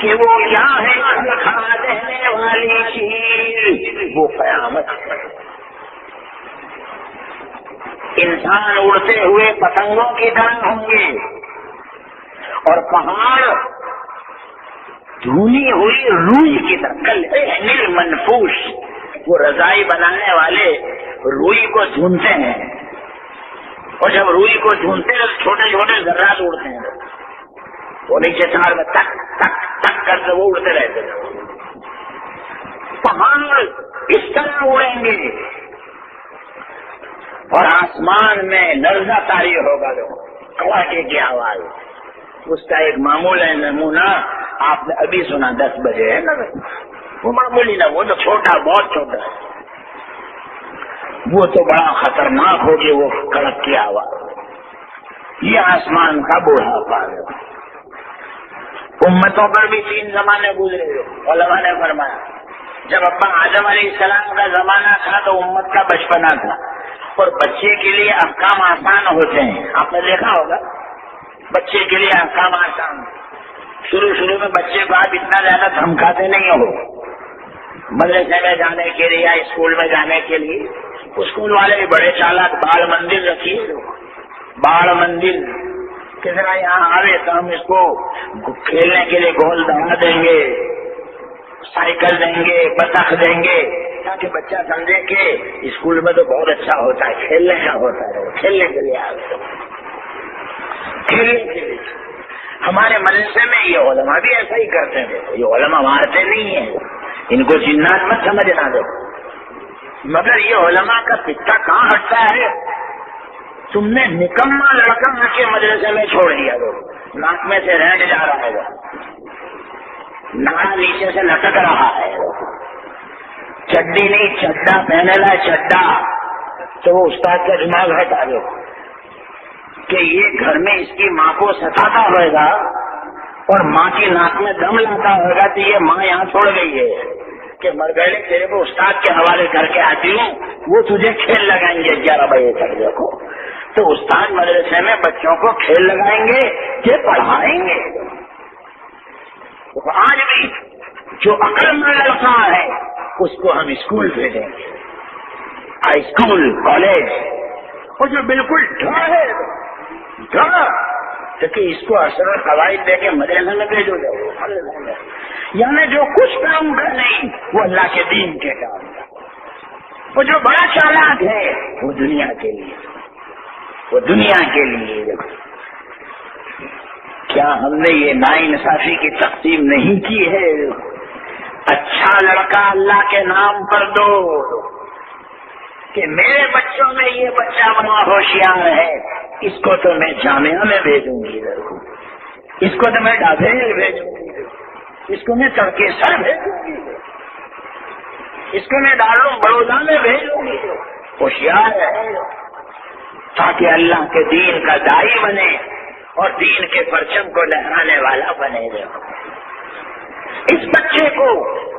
کہ وہ کیا ہے کھڑکھڑا دینے والی چیز وہ قیامت ہے. انسان اڑتے ہوئے پتنگوں کی طرح ہوں گے اور پہاڑ دھونی ہوئی روئی کی طرح. کل منفوش وہ رضائی بنانے والے روئی کو ڈھونڈتے ہیں اور جب روئی کو ڈھونڈتے ہیں چھوٹے چھوٹے ذرات اڑتے ہیں وہ نیچے تار میں تک تک تک کرتے وہ اڑتے رہتے ہیں. پہاڑ اس طرح اڑیں گے اور آسمان میں لرزہ طاری ہوگا کڑاکے کی آواز اس کا ایک معمول ہے نمونہ آپ نے ابھی سنا 10 بجے ہے نا، وہ معمولی نہ، وہ تو چھوٹا، بہت چھوٹا ہے، وہ تو بڑا خطرناک ہوگی، وہ کڑک کی آواز، یہ آسمان کا بڑھاپا ہے۔ امتوں پر بھی 3 زمانے گزرے، علماء نے فرمایا جب ابا آدم علیہ السلام کا زمانہ تھا تو امت کا بچپنا تھا، اور بچے کے لیے احکام آسان ہوتے ہیں، آپ نے دیکھا ہوگا بچے کے لیے احکام آسان، شروع میں بچے کو آپ اتنا زیادہ دھمکاتے نہیں ہو، مدرسے میں جانے کے لیے یا اسکول میں جانے کے لیے اسکول والے بھی بڑے چالاک، بال مندر رکھیے، بال مندر کہ ذرا یہاں آوے تو ہم اس کو کھیلنے کے لیے گول دہا دیں گے، سائیکل دیں گے، بطخ دیں گے، تاکہ بچہ سمجھے کہ اسکول میں تو بہت اچھا ہوتا ہے، کھیلنے کا ہوتا ہے، کھیلنے کے لیے آوے، کھیلنے کے لیے۔ ہمارے مدرسے میں یہ علماء بھی ایسا ہی کرتے ہیں، یہ علماء مارتے نہیں ہیں، ان کو جنات مت سمجھنا دو، مگر یہ علماء کا پتا کہاں ہٹتا ہے؟ تم نے نکما لڑکا آ کے مدرسے میں چھوڑ دیا، تو ناک میں سے رینڈ جا رہا ہے، ناڑا نیچے سے لٹک رہا ہے، چڈی نہیں چڈا پہنے لا چڈا، تو وہ استاد کا دماغ ہٹا دو کہ یہ گھر میں اس کی ماں کو ستاتا ہوئے گا اور ماں کی ناک میں دم لاتا ہوگا تو یہ ماں یہاں چھوڑ گئی ہے کہ مر گئے، تیرے کو استاد کے حوالے کر کے آتی ہوں، وہ تجھے کھیل لگائیں گے 11 بجے تک، دیکھو تو استاد مدرسے میں بچوں کو کھیل لگائیں گے کہ پڑھائیں گے؟ آج بھی جو عقل مند لڑکا ہے اس کو ہم اسکول بھیجیں گے، ہائی اسکول، کالج، اور جو بالکل ڈھا ہے کہ اس کو اثر قواعد دے کے مدرسے میں بھیجو جاؤ، یعنی جو کچھ کام کر نہیں وہ اللہ کے دین کے کام، وہ جو بڑا چالاک ہے وہ دنیا کے لیے، وہ دنیا کے لیے۔ کیا ہم نے یہ ناانصافی کی تقسیم نہیں کی ہے؟ اچھا لڑکا اللہ کے نام پر دو کہ میرے بچوں میں یہ بچہ بڑا ہوشیار ہے، اس کو تو میں جامعہ میں بھیجوں گی، اس کو تو میں ڈابھیل بھیجوں گی، اس کو میں تڑکیسر بھیجوں گی، اس کو میں دارالعلوم بڑودہ میں بھیجوں گی، ہوشیار ہے، تاکہ اللہ کے دین کا داعی بنے اور دین کے پرچم کو لہرانے والا بنے گا۔ اس بچے کو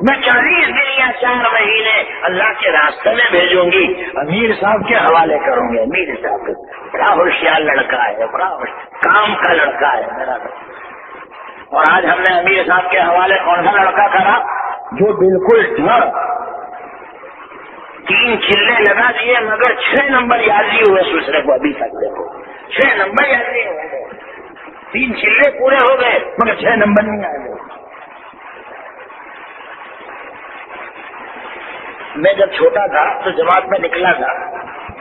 میں 40 دن یا 4 مہینے اللہ کے راستے میں بھیجوں گی، امیر صاحب کے حوالے کروں گے، امیر صاحب بڑا ہوشیار لڑکا ہے، بڑا کام کا لڑکا ہے میرا۔ اور آج ہم نے امیر صاحب کے حوالے کون سا لڑکا کرا؟ جو بالکل ڈھر 3 چلے لگا دیے مگر 6 نمبر یاد نہیں ہوئے دوسرے کو، ابھی تک دیکھو 6 نمبر یاد نہیں ہوئے، 3 چلے پورے ہو گئے مگر 6 نمبر نہیں آئے۔ میں جب چھوٹا تھا تو جماعت میں نکلا تھا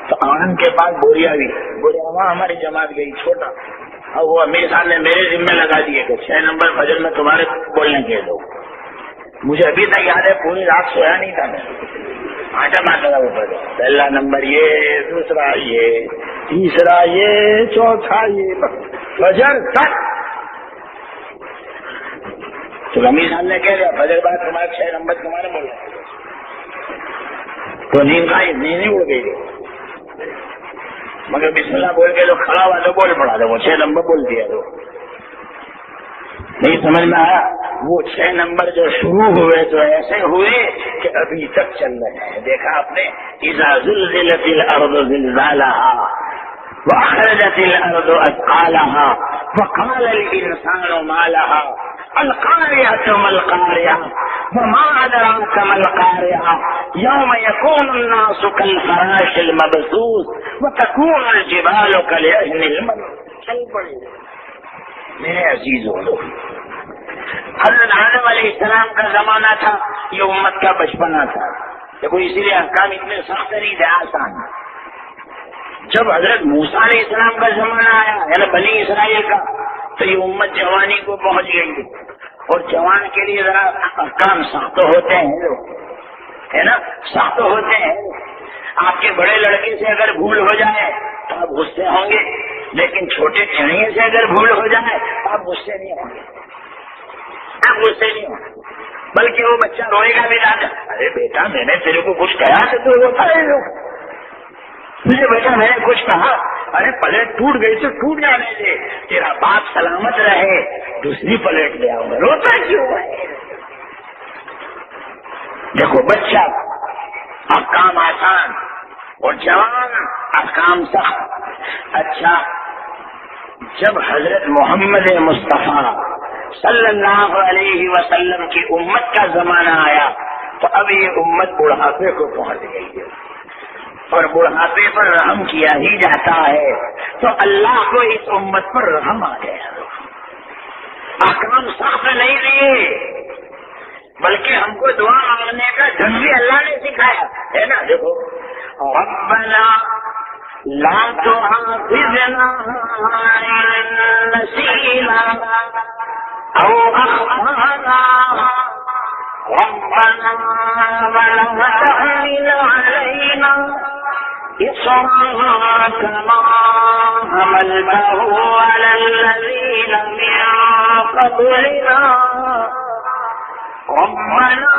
تو آنگن کے پاس بوریا وہاں ہماری جماعت گئی، چھوٹا، اور وہ امیر صاحب نے میرے ذمہ لگا دیے کہ 6 نمبر فجر میں تمہارے بولنے کے دو۔ مجھے ابھی تک یاد ہے، پوری رات سویا نہیں تھا میں، آٹا مارتا تھا اوپر، پہلا نمبر یہ، دوسرا یہ، تیسرا یہ، چوتھا یہ، فجر تک۔ تو امیر صاحب نے کہہ دیا فجر بعد تمہارے 6 نمبر تمہارے بولنے، تو نیند اڑ گئی، مگر بسم اللہ بول کے جو کھڑا ہوا تو بول پڑا تھا، وہ 6 نمبر بول دیا، تو نہیں سمجھ میں آیا۔ وہ 6 نمبر جو شروع ہوئے تو ایسے ہوئے کہ ابھی تک چل رہے ہیں۔ دیکھا آپ نے، اذا زلزلت الارض زلزالها واخرجت الارض اثقالها وقال الانسان ما لها القارعة ما القارعة وما أدراك ما القارعة يوم يكون الناس كالفراش المبثوث وتكون الجبال كالعهن المنفوش۔ میرے عزیزوں، حضرت آدم علیہ السلام کا زمانہ تھا، یہ امت کا بچپنا تھا، دیکھو اسی لیے احکام اتنے سخت نہیں تھے، آسان۔ جب حضرت موسیٰ علیہ السلام کا زمانہ آیا، یعنی بنی اسرائیل کا، تو یہ امت جوانی کو پہنچ گئی، اور جوان کے لیے ذرا احکام سخت ہوتے ہیں، ہے نا، سخت ہوتے ہیں۔ آپ کے بڑے لڑکے سے اگر بھول ہو جائے تو آپ غصے ہوں گے، لیکن چھوٹے ٹھیڑیے سے اگر بھول ہو جائے آپ غصے نہیں ہوں گے، آپ غصے نہیں ہوں گے، بلکہ وہ بچہ روئے گا بھی دادا، ارے بیٹا میں نے تیرے کو کچھ کہا تو روتا ہے لوگ، مجھے بیٹا میں نے کچھ کہا، ارے پلیٹ ٹوٹ گئی تو ٹوٹ جانے دے، تیرا باپ سلامت رہے، دوسری پلیٹ لے آؤں گا، روتا کیوں ہے؟ دیکھو بچہ احکام آسان اور جوان احکام سخت۔ اچھا جب حضرت محمد مصطفیٰ صلی اللہ علیہ وسلم کی امت کا زمانہ آیا تو اب یہ امت بڑھاپے کو پہنچ گئی ہے اور بڑھاپے پر رحم کیا ہی جاتا ہے، تو اللہ کو اس امت پر رحم آ گیا، احکام سخت نہیں دیے بلکہ ہم کو دعا مانگنے کا ڈھنگ بھی اللہ نے سکھایا ہے نا۔ دیکھو ربنا لا تؤاخذنا إن نسينا أو أخطأنا ربنا ولا تحمل علينا إصرا كما حملته على الذين من قبلنا ربنا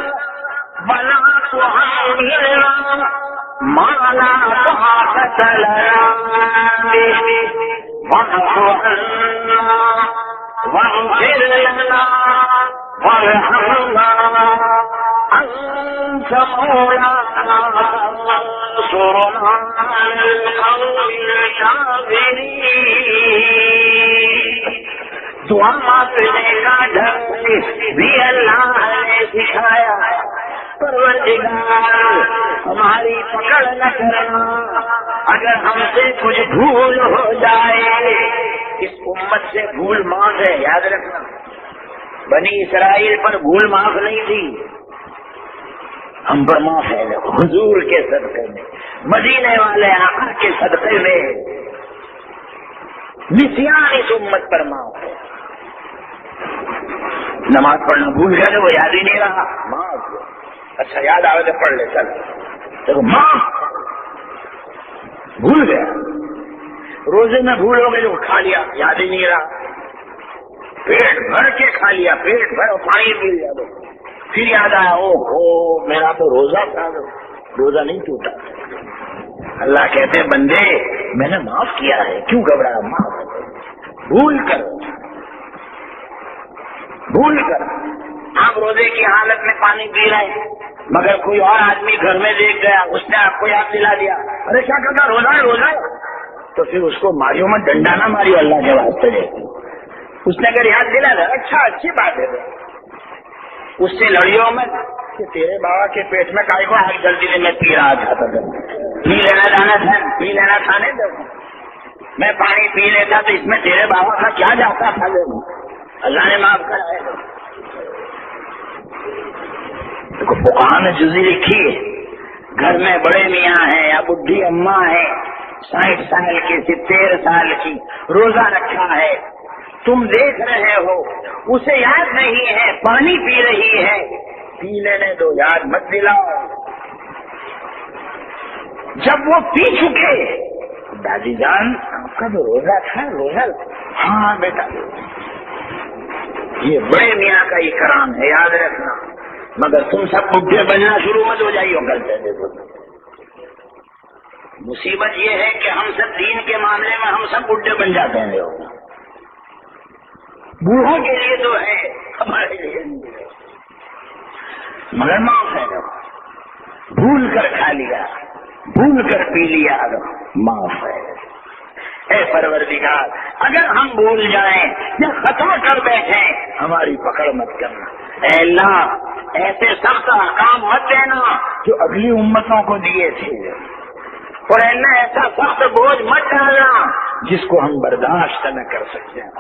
ولا تحملنا ما لا طاقة لنا به واعف عنا واغفر لنا وارحمنا أنت مولانا فانصرنا على القوم الكافرين۔ دعا مانگنے کا ڈھنگ بھی اللہ نے سکھایا۔ پروردگار ہماری پکڑ نہ کرنا، اگر ہم سے کچھ بھول ہو جائے، اس امت سے بھول معاف ہے، یاد رکھنا، بنی اسرائیل پر بھول معاف نہیں تھی، ہم پر معاف ہے۔ حضور کے صدقے میں، مدینے والے آقا کے صدقے میں نسیان اس امت پر معاف ہے۔ نماز پڑھنا بھول گیا تو وہ یاد ہی نہیں رہا، معاف۔ اچھا یاد آئے تو پڑھ لے، چل دیکھو معاف، بھول گیا۔ روزے میں بھول ہو گئے جو کھا لیا، یاد ہی نہیں رہا، پیٹ بھر کے کھا لیا، پیٹ بھر پانی پی لیا، تو پھر یاد آیا او ہو میرا تو روزہ تھا، روزہ نہیں ٹوٹا۔ اللہ کہتے بندے میں نے معاف کیا ہے، کیوں گھبرایا؟ معاف، بھول کر آپ روزے کی حالت میں پانی پی رہے ہیں، مگر کوئی اور آدمی گھر میں دیکھ گیا، اس نے آپ کو یاد دلا دیا، ارے کیا کرتا روزہ ہے روزہ ہے، تو پھر اس کو ماریو میں ڈنڈا نہ ماریو اللہ کے واسطے دے۔ اس نے اگر یاد دلا دیا اچھا اچھی بات ہے، اس سے لڑیوں میں کہ تیرے بابا کے پیٹ میں کائی کو آگ جلدی سے میں پی رہا تھا، پی لینا جانا تھا، پی لینا تھا، نہیں میں پانی پی لیتا تو اس میں تیرے بابا کا کیا جاتا تھا، اللہ نے معاف کرا ہے۔ دیکھو فقہاء نے جزی لکھی ہے، گھر میں بڑے میاں ہیں یا بڈھی اماں ہے، 60 سال کی 70 سال کی، روزہ رکھا ہے، تم دیکھ رہے ہو اسے یاد نہیں ہے، پانی پی رہی ہے، پی لینے دو، یاد مت دلاؤ۔ جب وہ پی چکے، دادی جان آپ کا تو روزہ تھا، روزہ؟ ہاں بیٹا، یہ بڑے میاں کا اکرام ہے، یاد رکھنا، مگر تم سب بڈھے بننا شروع مت ہو جائیے کرتے۔ دیکھو مصیبت یہ ہے کہ ہم سب دین کے معاملے میں ہم سب بڈھے بن جاتے ہیں، بوڑھوں کے لیے تو ہے، ہمارے لیے نہیں ہے، مگر معاف ہے، بھول کر کھا لیا، بھول کر پی لیا، معاف ہے۔ اے پروردگار اگر ہم بھول جائیں یا خطا کر بیٹھیں ہماری پکڑ مت کرنا، اے اللہ ایسے سخت احکام مت دینا جو اگلی امتوں کو دیے تھے، اور اے اللہ ایسا سخت بوجھ مت ڈالنا جس کو ہم برداشت نہ کر سکتے ہیں۔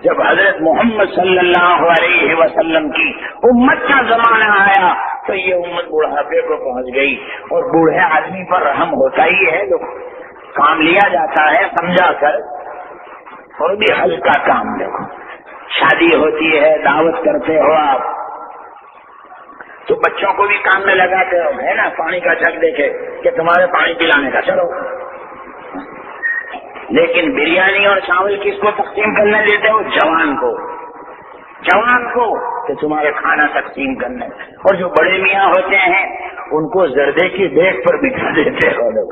جب حضرت محمد صلی اللہ علیہ وسلم کی امت کا زمانہ آیا تو یہ امت بڑھاپے کو پہنچ گئی، اور بوڑھے آدمی پر رحم ہوتا ہی ہے، جو کام لیا جاتا ہے سمجھا کر، اور بھی ہلکا کام۔ دیکھو شادی ہوتی ہے، دعوت کرتے ہو آپ تو بچوں کو بھی کام میں لگاتے ہو، ہے نا، پانی کا جگ دیکھے کہ تمہارے پانی پلانے کا، چلو لیکن بریانی اور چاول کس کو تقسیم کرنے دیتے ہو؟ جوان کو کہ تمہارے کھانا تقسیم کرنے. اور جو بڑے میاں ہوتے ہیں ان کو زردے کی دیگ پر بٹھا دیتے ہو لوگ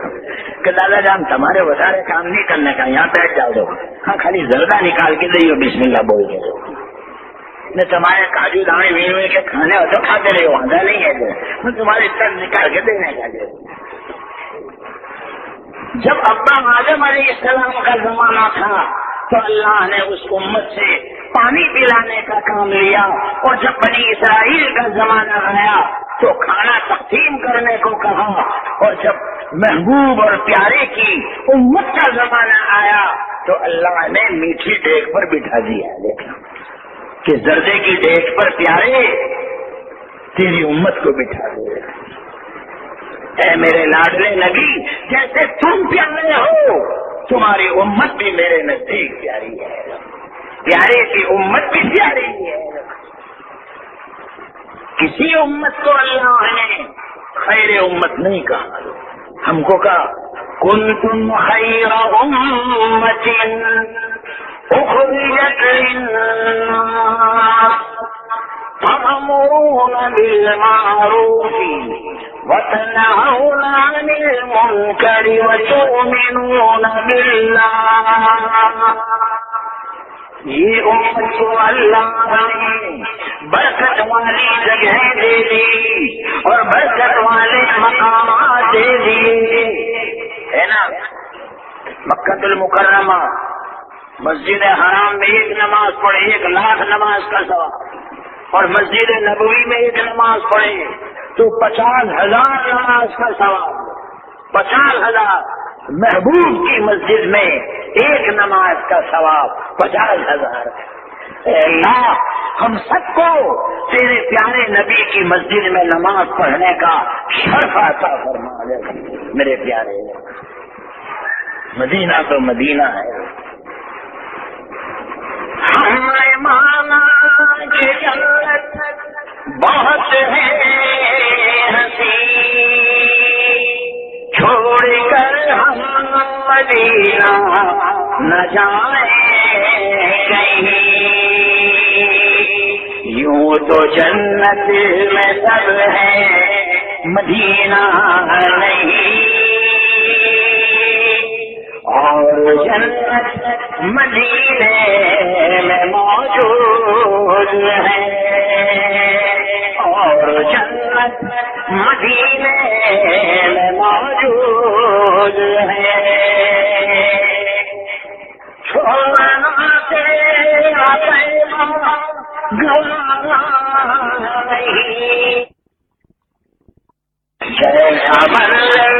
کہ دادا جان تمہارے وسارے کام نہیں کرنے کا، یہاں بیٹھ جاؤ دو، ہاں خالی زردہ نکال کے دے بسم اللہ بول کے دو. میں تمہارے کاجو دانے ویڑوے کے کھانے ہو تو کھاتے رہے، وعدہ نہیں ہے میں تمہارے تک نکال کے دینے کا دے. جب ابا آدم علیہ السلام کا زمانہ تھا تو اللہ نے اس امت سے پانی پلانے کا کام لیا، اور جب بنی اسرائیل کا زمانہ آیا تو کھانا تقسیم کرنے کو کہا، اور جب محبوب اور پیارے کی امت کا زمانہ آیا تو اللہ نے میٹھی دیگ پر بٹھا دیا. دیکھا کہ زردے کی دیگ پر پیارے تیری امت کو بٹھا دیا. اے میرے لاڈلے نبی، جیسے تم پیارے ہو تمہاری امت بھی میرے نزدیک پیاری ہے، پیارے کی امت بھی پیاری ہے. کسی امت کو اللہ نے خیر امت نہیں کہا، ہم کو کہا کنتم خیر امت اخرجت للناس تأمرون بالمعروف وتنهون عن المنكر وتؤمنون بالله. یہ امت کو اللہ نے برکت والی جگہ دے دی اور برکت والے مقامات دے دیے، ہے نا. مکہ المکرمہ مسجد حرام میں ایک نماز پڑھے 1,00,000 نماز کا ثواب، اور مسجد نبوی میں ایک نماز پڑھے تو 50,000 نماز کا ثواب. 50,000 محبوب کی مسجد میں ایک نماز کا ثواب 50,000. اے اللہ ہم سب کو تیرے پیارے نبی کی مسجد میں نماز پڑھنے کا شرف عطا فرما دے. میرے پیارے مدینہ تو مدینہ ہے. ہمارے مانا کہ جنت بہت ہے ہنسی، چھوڑ کر ہم مدینہ نہ جائیں کہیں. یوں تو جنت میں سب ہے مدینہ نہیں، اور جنت مدینے میں موجود ہے، اور جنت مدینے میں موجود ہے. چھوڑنا تیرا پیغام گوارا نہیں، جیسا منظر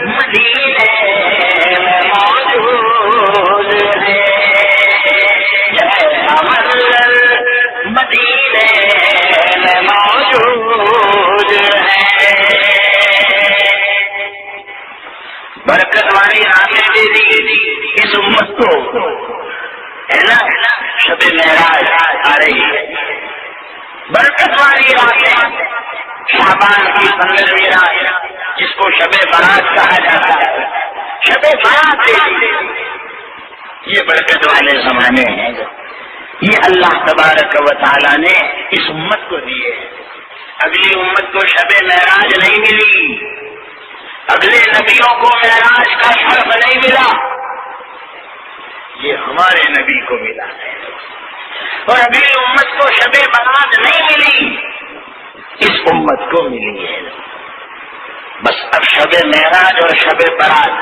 مدینے میں موجود ہے، جیسا منظر مدینے میں موجود ہے. برکت والی راتیں دے دی اس امت کو، ہے نا. شب معراج آ رہی ہے، برکت والی راتیں، شعبان کی 15ویں رات جس کو شب برات کہا جاتا ہے، شب برات یہ برکت والے زمانے ہیں. یہ اللہ تبارک و تعالی نے اس امت کو دیے. اگلی امت کو شب معراج نہیں ملی، اگلے نبیوں کو معراج کا شرف نہیں ملا، یہ ہمارے نبی کو ملا ہے. اور اگلی امت کو شب برات نہیں ملی، اس امت کو ملی ہے. بس اب شب معراج اور شب برات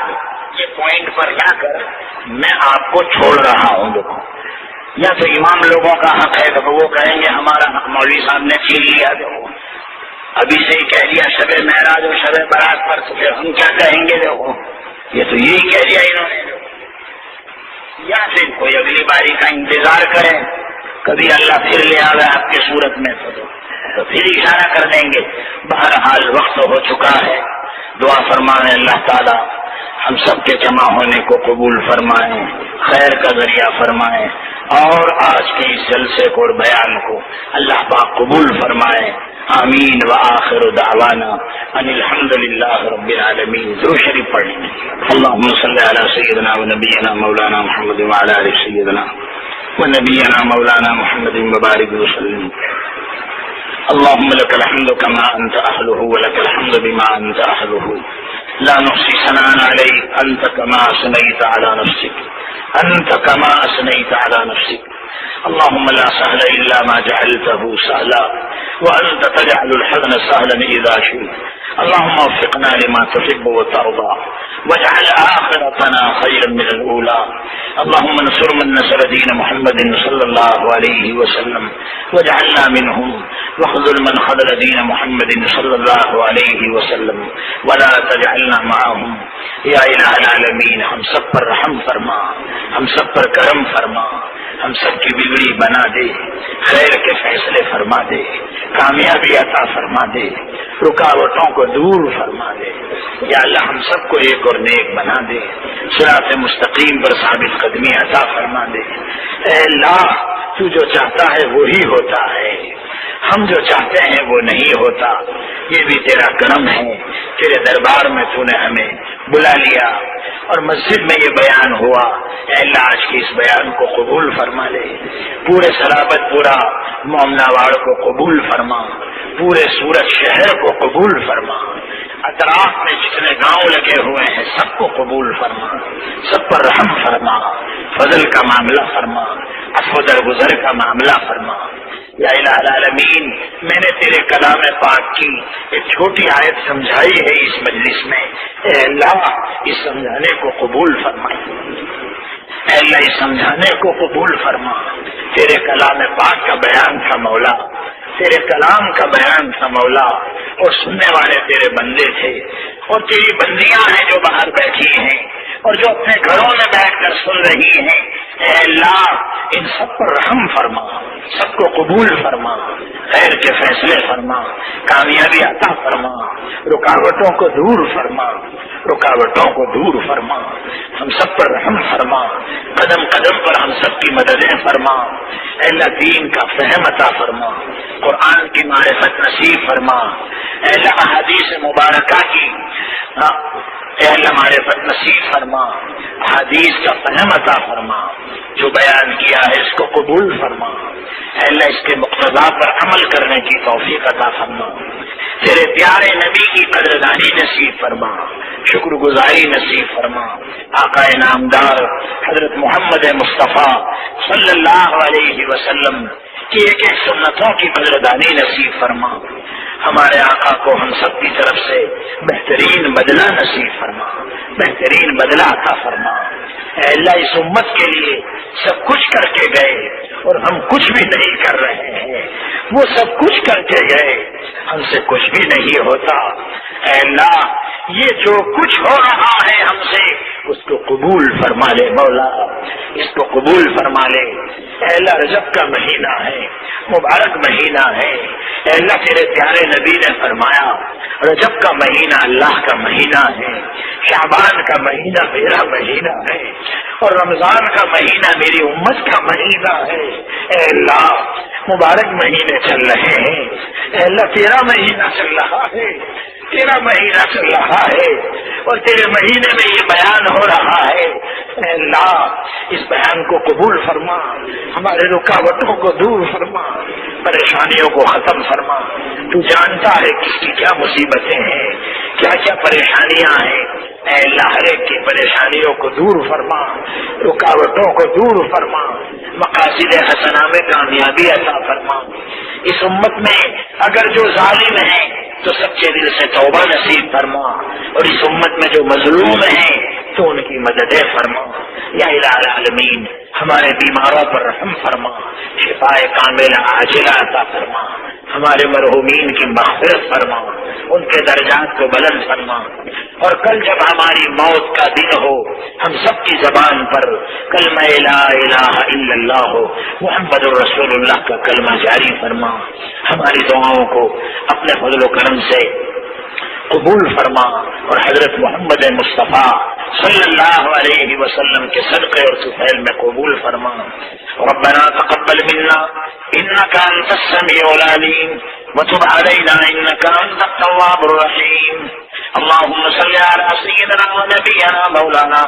یہ پوائنٹ پر لا کر میں آپ کو چھوڑ رہا ہوں. دیکھو، یا تو امام لوگوں کا حق ہے تو وہ کہیں گے ہمارا حق مولوی صاحب نے چھین لیا، دیکھو ابھی سے ہی کہہ دیا شب معراج اور شب برات پر، تو پھر ہم کیا کہیں گے؟ دیکھو یہ تو یہی کہہ دیا انہوں نے. یا پھر کوئی اگلی باری کا انتظار کریں، کبھی اللہ پھر لے آوے آپ کے صورت میں تو پھر اشارہ کر دیں گے. بہرحال وقت ہو چکا ہے. دعا فرمائیں اللہ تعالیٰ ہم سب کے جمع ہونے کو قبول فرمائیں، خیر کا ذریعہ فرمائیں، اور آج کے اس جلسے کو اور بیان کو اللہ پاک قبول فرمائیں. آمین وآخر دعوانا ان الحمد للہ رب العالمین. درود شریف پڑھ لیں. اللهم صل علی سیدنا و نبینا مولانا محمد وعلی آل سیدنا و نبینا مولانا محمد وبارک وسلم. اللهم لك الحمد كما انت اهله ولك الحمد بما انت اهله لا نحصي ثناء عليك انت كما اثنيت على نفسك انت كما اثنيت على نفسك. اللهم لا سهل الا ما جعلته سهلا وانت تجعل الحزن سهلا اذا شئت. اللهم وفقنا لما تحب وترضى واجعل آخرتنا خيرا من الأولى. اللهم انصر من نصر دين محمد صلى الله عليه وسلم واجعلنا منهم واخذل من خذل دين محمد صلى الله عليه وسلم ولا تجعلنا معهم. یا الہ العالمین ہم سب پر رحم فرما، ہم سب پر کرم فرما، ہم سب کی بگڑی بنا دے، خیر کے فیصلے فرما دے، کامیابی عطا فرما دے، رکاوٹوں کو دور فرما دے. یا اللہ ہم سب کو ایک اور نیک بنا دے، صراط مستقیم پر ثابت قدمی عطا فرما دے. اے اللہ تو جو چاہتا ہے وہی ہوتا ہے، ہم جو چاہتے ہیں وہ نہیں ہوتا. یہ بھی تیرا کرم ہے، تیرے دربار میں تو نے ہمیں بلا لیا اور مسجد میں یہ بیان ہوا. اے اللہ آج کی اس بیان کو قبول فرما لے، پورے سرابت پورا مومنا واڑ کو قبول فرما، پورے سورت شہر کو قبول فرما، اطراف میں جتنے گاؤں لگے ہوئے ہیں سب کو قبول فرما، سب پر رحم فرما، فضل کا معاملہ فرما، عفو درگزر کا معاملہ فرما. یا الہ العالمین میں نے تیرے کلام پاک کی ایک چھوٹی آیت سمجھائی ہے اس مجلس میں. اے اللہ اس سمجھانے کو قبول فرما، اے اللہ اس سمجھانے کو قبول فرما. تیرے کلام پاک کا بیان تھا مولا، تیرے کلام کا بیان تھا مولا، اور سننے والے تیرے بندے تھے اور تیری بندیاں ہیں جو باہر بیٹھی ہیں اور جو اپنے گھروں میں بیٹھ کر سن رہی ہیں. اے اللہ ان سب پر رحم فرما، سب کو قبول فرما، خیر کے فیصلے فرما، کامیابی عطا فرما، رکاوٹوں کو دور فرما، رکاوٹوں کو دور فرما، ہم سب پر رحم فرما، قدم قدم پر ہم سب کی مددیں فرما. اے اللہ دین کا فہم عطا فرما، قرآن کی معرفت نصیب فرما. اے اللہ احادیث مبارکہ کی اے اللہ معرفت نصیب فرما، حدیث کا فہم عطا فرما. جو بیان کیا ہے اس کو قبول فرما. اے اللہ اس کے مقتضا پر عمل کرنے کی توفیق عطا فرما. تیرے پیارے نبی کی قدردانی نصیب فرما، شکر گزاری نصیب فرما. آقا نامدار حضرت محمد مصطفیٰ صلی اللہ علیہ وسلم کی ایک ایک سنتوں کی قدردانی نصیب فرما. ہمارے آقا کو ہم سب کی طرف سے بہترین بدلہ نصیب فرما، بہترین بدلہ عطا فرما. اے اللہ اس امت کے لیے سب کچھ کر کے گئے اور ہم کچھ بھی نہیں کر رہے ہیں، وہ سب کچھ کر کے گئے، ہم سے کچھ بھی نہیں ہوتا. اے اللہ یہ جو کچھ ہو رہا ہے ہم سے اس کو قبول فرما لے مولا، اس کو قبول فرما لے. اے اللہ رجب کا مہینہ ہے، مبارک مہینہ ہے. اے اللہ تیرے پیارے نبی نے فرمایا رجب کا مہینہ اللہ کا مہینہ ہے، شعبان کا مہینہ میرا مہینہ ہے اور رمضان کا مہینہ میری امت کا مہینہ ہے. اے اللہ مبارک مہینے چل رہے ہیں. اے اللہ تیرا مہینہ چل رہا ہے، تیرا مہینہ چل رہا ہے اور تیرے مہینے میں یہ بیان ہو رہا ہے. اے اللہ اس بیان کو قبول فرما، ہمارے رکاوٹوں کو دور فرما، پریشانیوں کو ختم فرما. تو جانتا ہے کس کی کیا مصیبتیں ہیں، کیا کیا پریشانیاں ہیں. اے اللہ ہر ایک کی پریشانیوں کو دور فرما، رکاوٹوں کو دور فرما، مقاصد حسنہ میں کامیابی عطا فرما. اس امت میں اگر جو ظالم ہیں تو سچے دل سے توبہ نصیب فرما، اور اس امت میں جو مظلوم ہیں تو ان کی مددیں فرما. یا الہ العالمین ہمارے بیماروں پر رحم فرما، شفاء کاملہ عاجلہ عطا فرما. ہمارے مرحومین کی مغفرت فرما، ان کے درجات کو بلند فرما. اور کل جب ہماری موت کا دن ہو ہم سب کی زبان پر کلمہ لا الہ الا اللہ محمد الرسول اللہ کا کلمہ جاری فرما. ہماری دعاؤں کو اپنے فضل و کرم سے قبول فرما اور حضرت محمد مصطفیٰ صلی اللہ علیہ وسلم کے صدقے اور طفیل میں قبول فرما. ربنا تقبل منا انك انت السميع العليم وتب علينا إنك أنت التواب الرحيم. اللهم صل على سيدنا ونبينا مولانا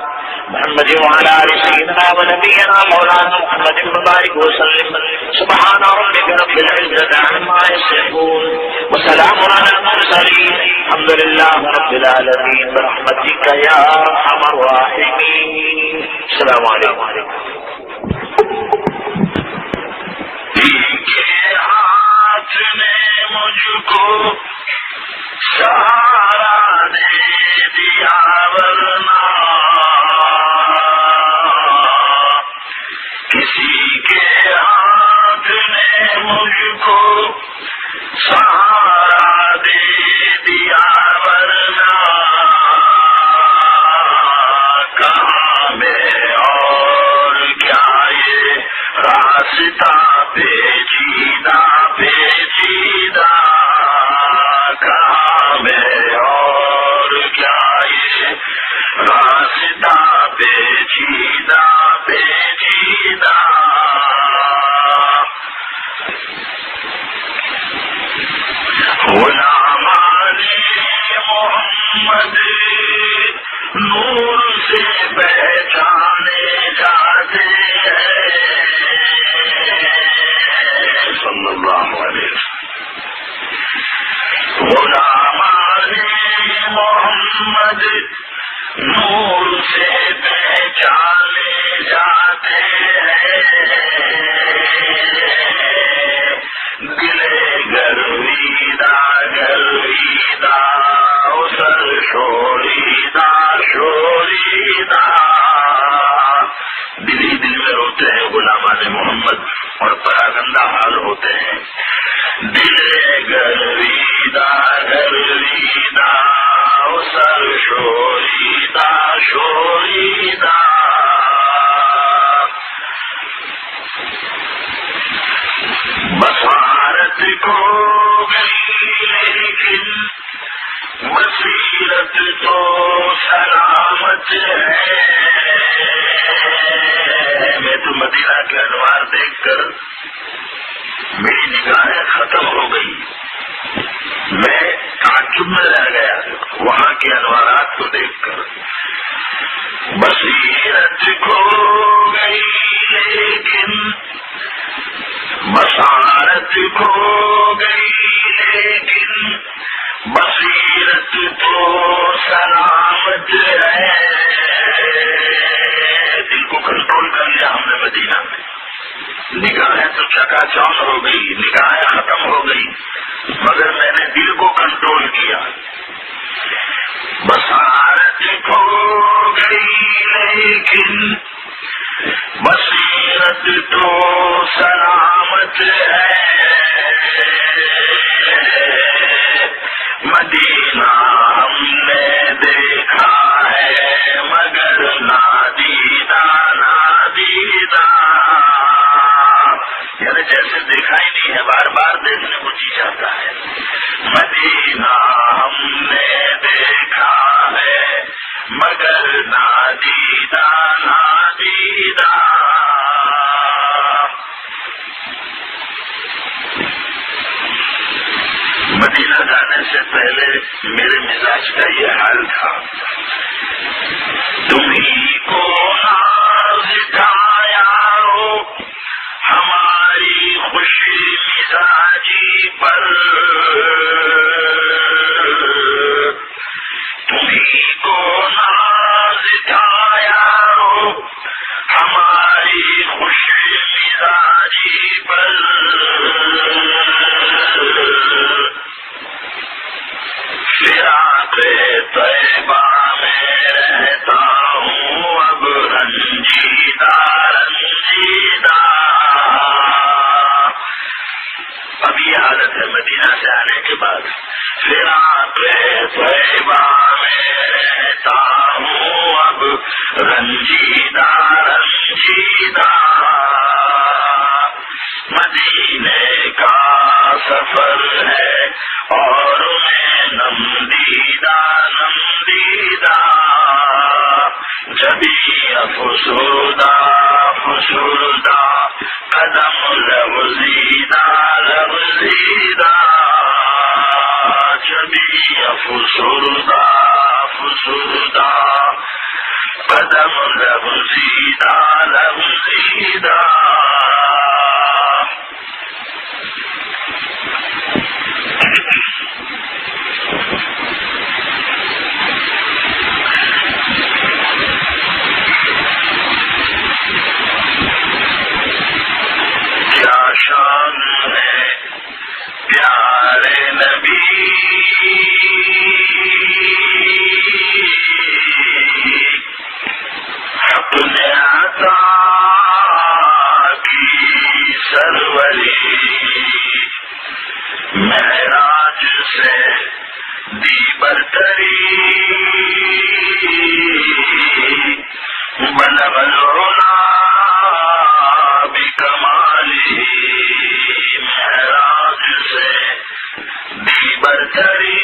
محمد وعلى آل سيدنا ونبينا مولانا محمد وبارك وسلم. سبحان ربك رب العزة عما يصفون وسلام على المرسلين الحمد لله رب العالمين برحمتك يا أرحم الراحمين. السلام عليكم. ہاتھ نے مجھ کو سہارا دے دیا ورنہ کسی کے ہاتھ نے مجھ کو سہارا دے دیا ورنہ کہاں میں اور کیا یہ راستہ پیچیدہ پیچیدہ کہاں میں اور کیا یہ راستہ پیچیدہ پیچیدہ. غلامان محمد نور سے پہچانے جاتے ہیں صلی اللہ علیہ وسلم. غلامان محمد نور سے پہچانے جاتے ہیں. دلے گرویدہ گرویدہ سر شوریدہ شوریدہ دلی دل میں ہوتے ہیں غلامان محمد اور پراگندہ حال ہوتے ہیں. دلے گرویدہ گرویدہ سر شوریدہ شوریدہ. بصارت کو گئی لیکن بصیرت تو سلامت ہے. میں تو مدینہ کے انوار دیکھ کر میری نگاہیں ختم ہو گئی. میں تعجب میں رہ گیا وہاں کے انوارات کو دیکھ کر. بصیرت کھو گئی لیکن بصارت کھو گئی لیکن بصیرت تو سلامت ہے. دل کو کنٹرول کر لیا ہم نے مدینہ میں. نگاہیں تو چکا چوند ہو گئی, نگاہیں ختم ہو گئی, مگر میں نے دل کو کنٹرول کیا. بصارت کھو گئی لیکن بصیرت تو سلامت ہے. مدینہ ہم نے دیکھا ہے مگر نادیدہ نادیدہ, یعنی جیسے دیکھا ہی نہیں ہے, بار بار دیکھنے کو جی جاتا ہے. مدینہ ہم نے دیکھا ہے مگر نادیدہ نادیدہ. مدینہ جانے سے پہلے میرے مزاج کا یہ حال تھا. تمہیں کو ناز تھا یارو ہماری خوشی مزاجی پر, تمہیں کو ناز تھا یارو ہماری خوشی مزاجی پر. فراق طیبہ میں رہتا ہوں اب رنجیدہ رنجیدہ. اب یہ حالت ہے مدینہ سے آنے کے بعد. فراق طیبہ میں رہتا ہوں اب رنجیدہ رنجیدہ. مدینے کا سفر ہے اور میں نمدیدہ نمدیدہ. جبھی افسردہ افسردہ قدم لغزیدہ لغزیدہ. افسردہ افسردہ قدم لغزیدہ لغزیدہ کیا شان ہے پیارے نبی اپنے عطا کی سروری معراج سے دی برتری بلغ العلا بکمالی معراج سے دی برتری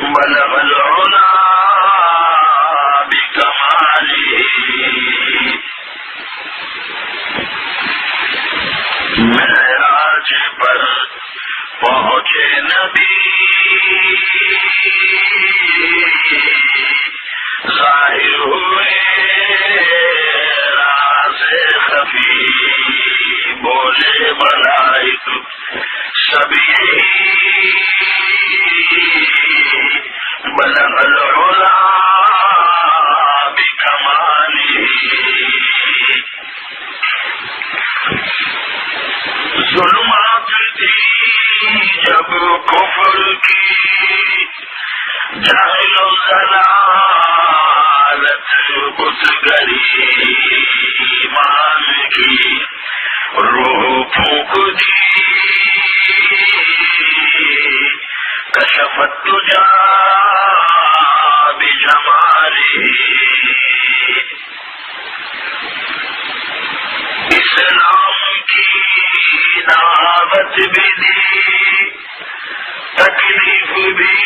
بلغ العلا بکمالی معراج پر پہنچے نبی ظاہر ہوئے راز خفی بولے ملائک سب یہی بلغ العلا بکمالی ظلمات تھی جب کفر کی جاہل و ضلالت بتگری ایمان کی روح پھونک دی کشفت تجا بجمالی اسلام کی دعوت بھی دی تکلیف بھی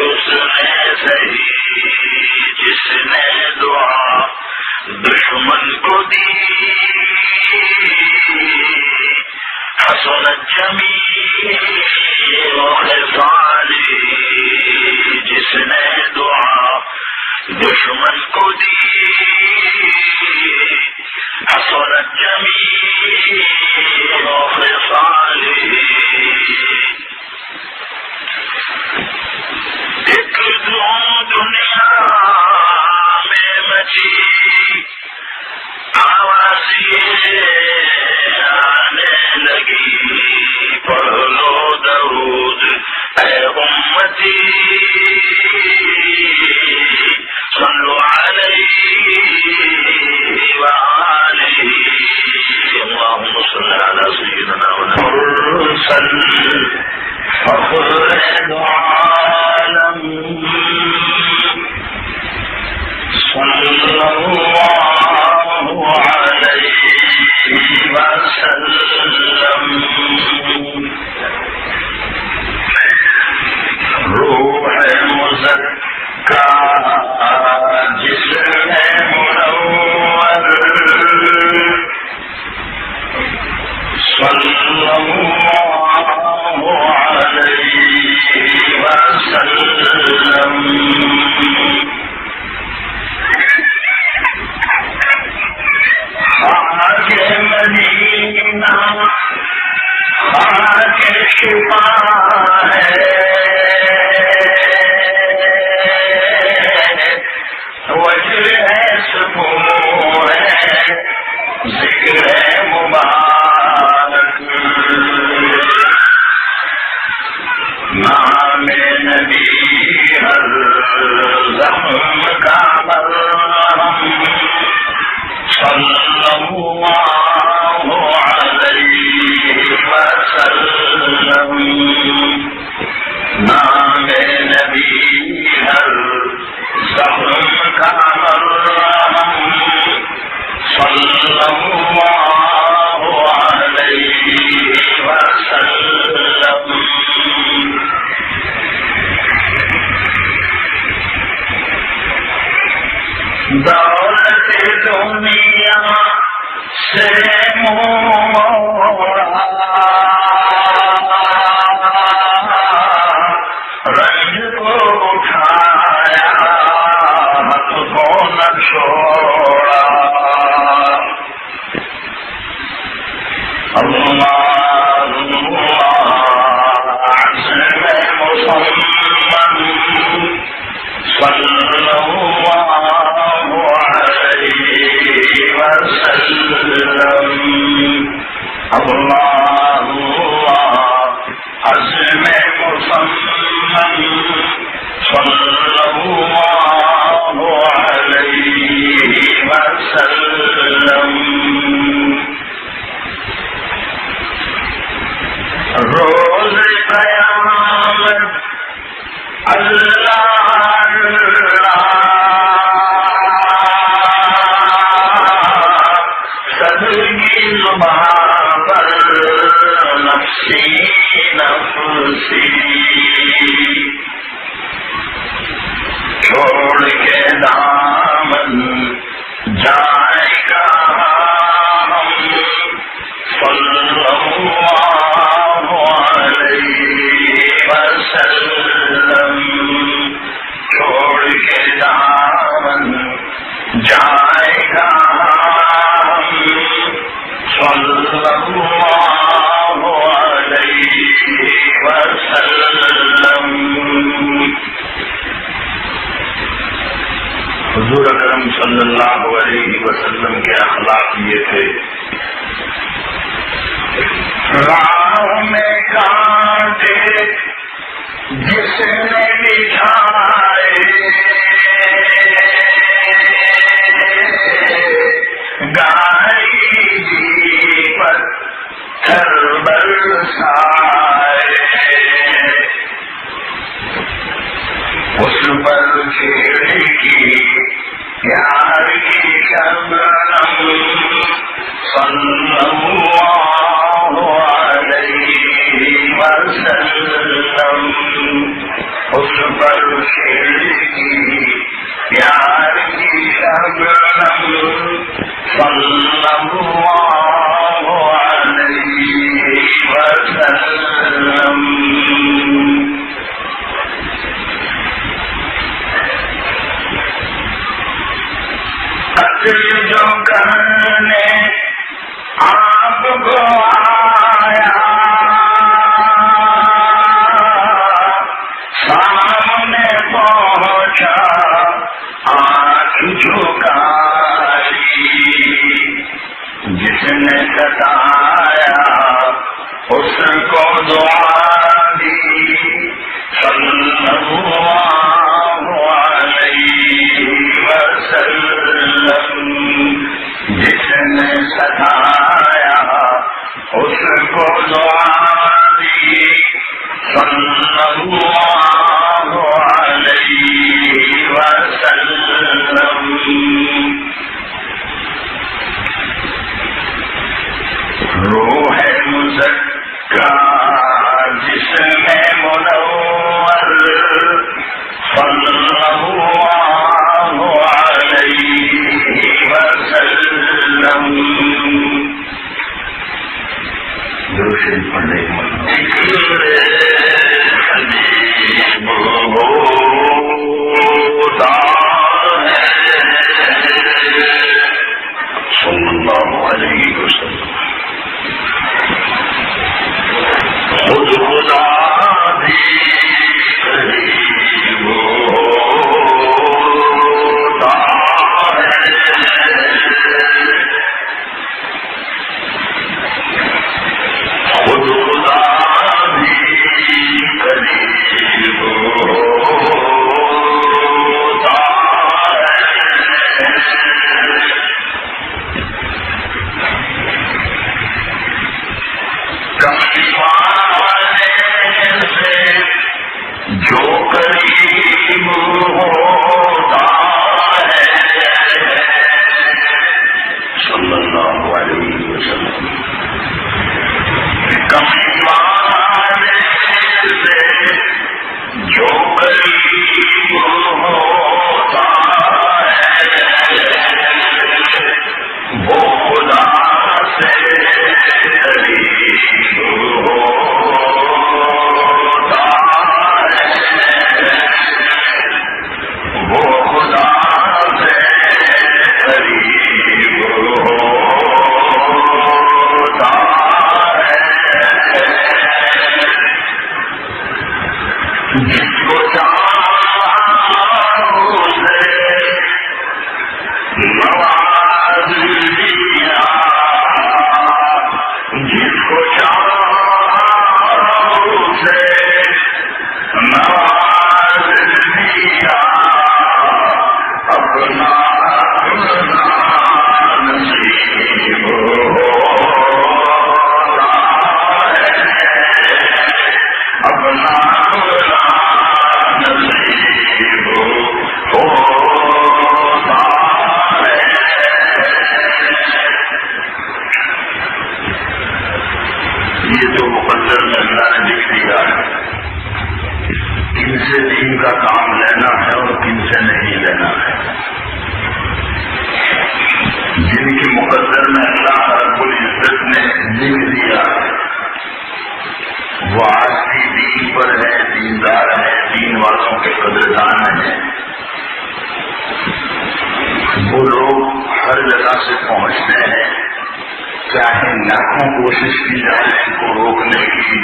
اس نے سہی جس نے دعا دشمن کو دی حسنت جمیع خصالی جس نے دعا دشمن کو دی حسنت جمیع خصالی ایک دنیا میں مچی آواز یہ آنے لگی پڑھ لو درود اے امتی صلو علیہ وآلہ اللہم صل علی سیدنا مرسل فخر عالم صلی اللہ علیہ وسلم روح مزکا جسم منور صلی اللہ علیہ وسلم خاک مدینہ خاک شفا ہے وجہ ہے سکون ہے ذکر ہے مبارک نام نبی ہر زخم کا مرہم صلی اللہ علیہ وسلم نام نبی ہر زخم کا مرہم صلی اللہ روز قیامت اللہ اللہ سب کی زبان پر نفسی نفسی چھوڑ کے دامن جائے گا ہم صلی اللہ علیہ وسلم چھوڑ کے دامن جائے گا ہم صلی اللہ علیہ وسلم. حضور اکرم صلی اللہ علیہ وسلم کے اخلاق یہ تھے. راہ میں کانٹے جس نے بچھائے گاڑی جی پتھر برسائے اس پر کھڑکی پیار کی شبنم صلی اللہ علیہ وسلم اس پر کھڑکی پیار کی شبنم صلی اللہ علیہ وسلم. جو کرنے آپ کو آیا سامنے پہنچا آنکھ جھکائی جس نے ستایا اس کو دعا دی صلی اللہ علیہ وسلم. جس نے ستایا اس کو دعا دی صلی اللہ علیہ وسلم. روح مزکا جس میں منور صلی اللہ علیہ وسلم. درشن پڑھنے صلی اللہ علیہ وسلم. خود خدا بھی قریب ہوتا ہے خود خدا بھی قریب ہوتا یہ جو مقدر میں اللہ نے لکھ دیا ہے، کن سے دین کا کام لینا ہے اور کن سے نہیں لینا ہے. جن کی مقدر میں اللہ رب العزت نے لکھ دیا ہے وہ آج بھی دین پر ہے، دیندار ہے، دین والوں کے قدردان ہیں. وہ لوگ ہر جگہ سے پہنچتے ہیں، چاہے لاکھوں کوشش کی جائے ان کو روکنے کی،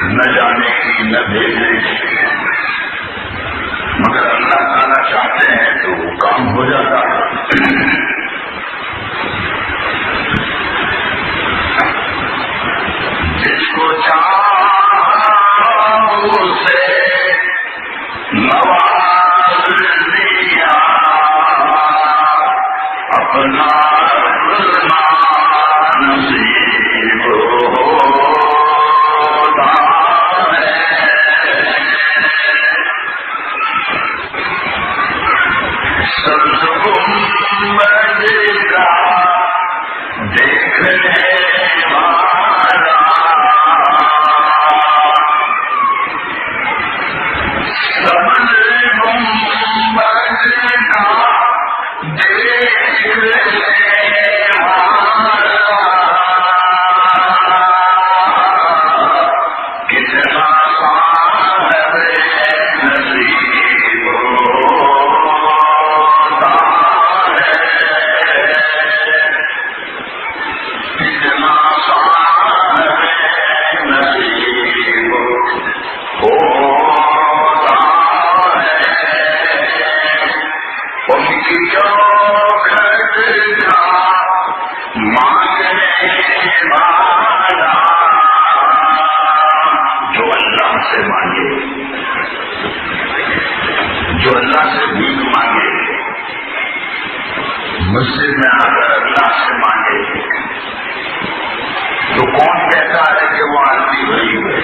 نہ جانے کی، نہ بھیجنے کی، مگر اللہ تعالیٰ چاہتے ہیں تو وہ کام ہو جاتا ہے. جس کو چاہو سے نواز دیا اپنا نصیب ہوتا ہے. سبز گنبد کا دیکھنے والا سبز گنبد کا دیکھنے جو اللہ سے بھیک مانگے، مسجد میں آ کر اللہ سے مانگے، تو کون کہتا ہے کہ وہ آدمی غریب ہے؟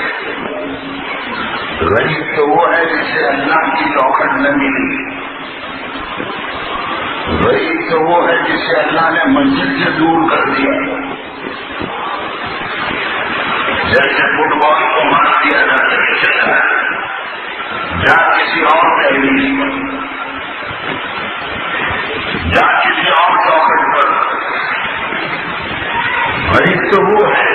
غریب تو وہ ہے جسے اللہ کی چوکھٹ نہ ملی. غریب تو وہ ہے جسے اللہ نے مسجد سے دور کر دیا. جیسے فٹ بال کو مار دیا جاتا ہے، جا کسی اور تحریر پر، جا کسی اور چوکٹ پر. غریب تو وہ ہے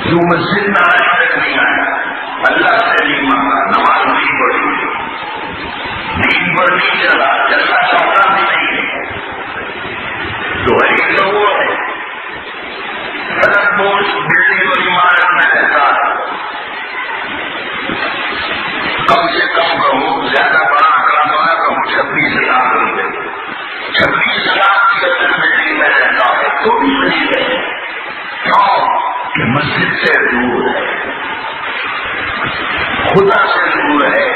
جو مسجد میں آج تک نہیں آیا، اللہ سے نہیں مانگا، نماز نہیں پڑھی، دین پر نہیں چلا، چلنا چاہتا بھی نہیں ہے. تو غریب تو وہ ہے سڑک پوسٹ بلڈنگ اور عمارت میں رہتا ہے. کم سے کم کہوں، زیادہ بڑا آنکڑا تو ہے، کہوں 26 لاکھ روپے. 26 لاکھ کی اگر بلڈنگ میں رہتا ہے تو بھی غریب ہے. کیوں کہ مسجد سے دور ہے، خدا سے دور ہے،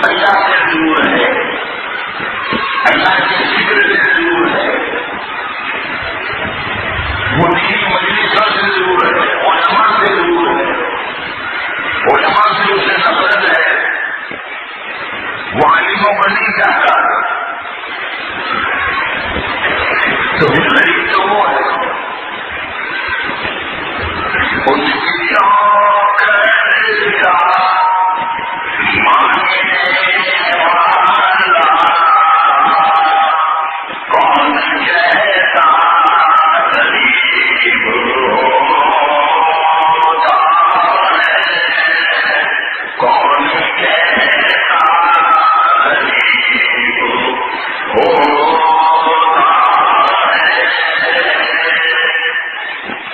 اللہ سے دور ہے، اللہ کے ذکر سے دور ہے، وہ دینی مجلسوں سے دور ہے، علماء سے دور ہے، علماء سے اسے نفرت ہے، وہ عالموں کو نہیں چاہتا. تو غریب تو وہ ہے ان کی چوکھٹ کا مانگنے والا کون کہتا غریب ہوتا ہے، کون کہتا غریب ہوتا ہے.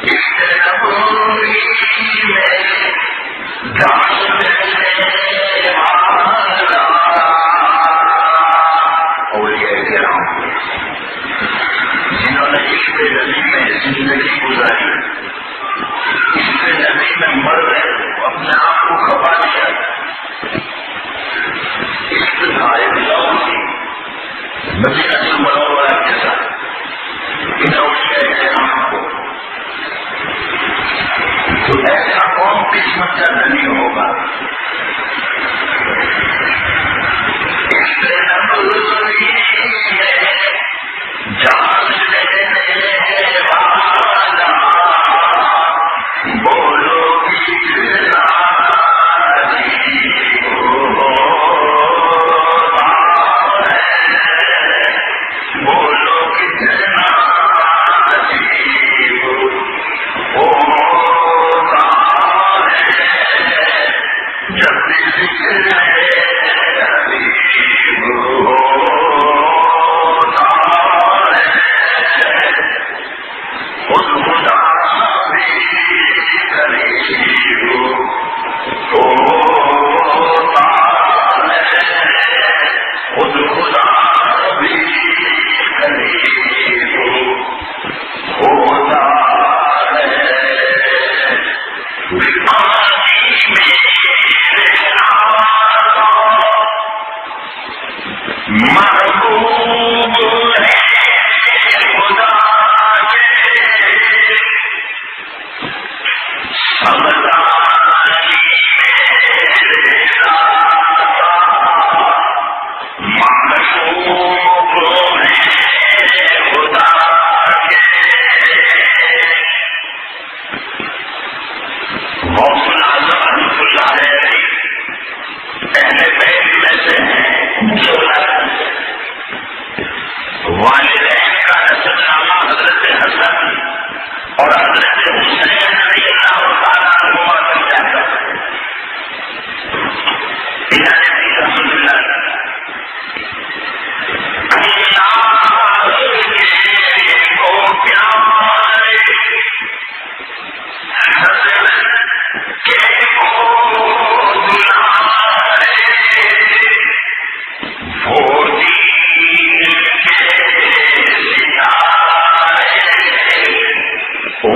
اس نبوی میں جان دینے والا اولیاء کرام جنہوں نے عشق نبی میں زندگی گزاری، عشق نبی میں مر رہے، اپنے آپ کو کھپا دیا. عشق تھا ایک لو تھی مدینہ المنورہ کے ساتھ ان اولیاء کرام کو. تو ایسا کون قسمت کا دھنی ہوگا؟ اس نبوی میں جان دینے والا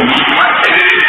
مسلمان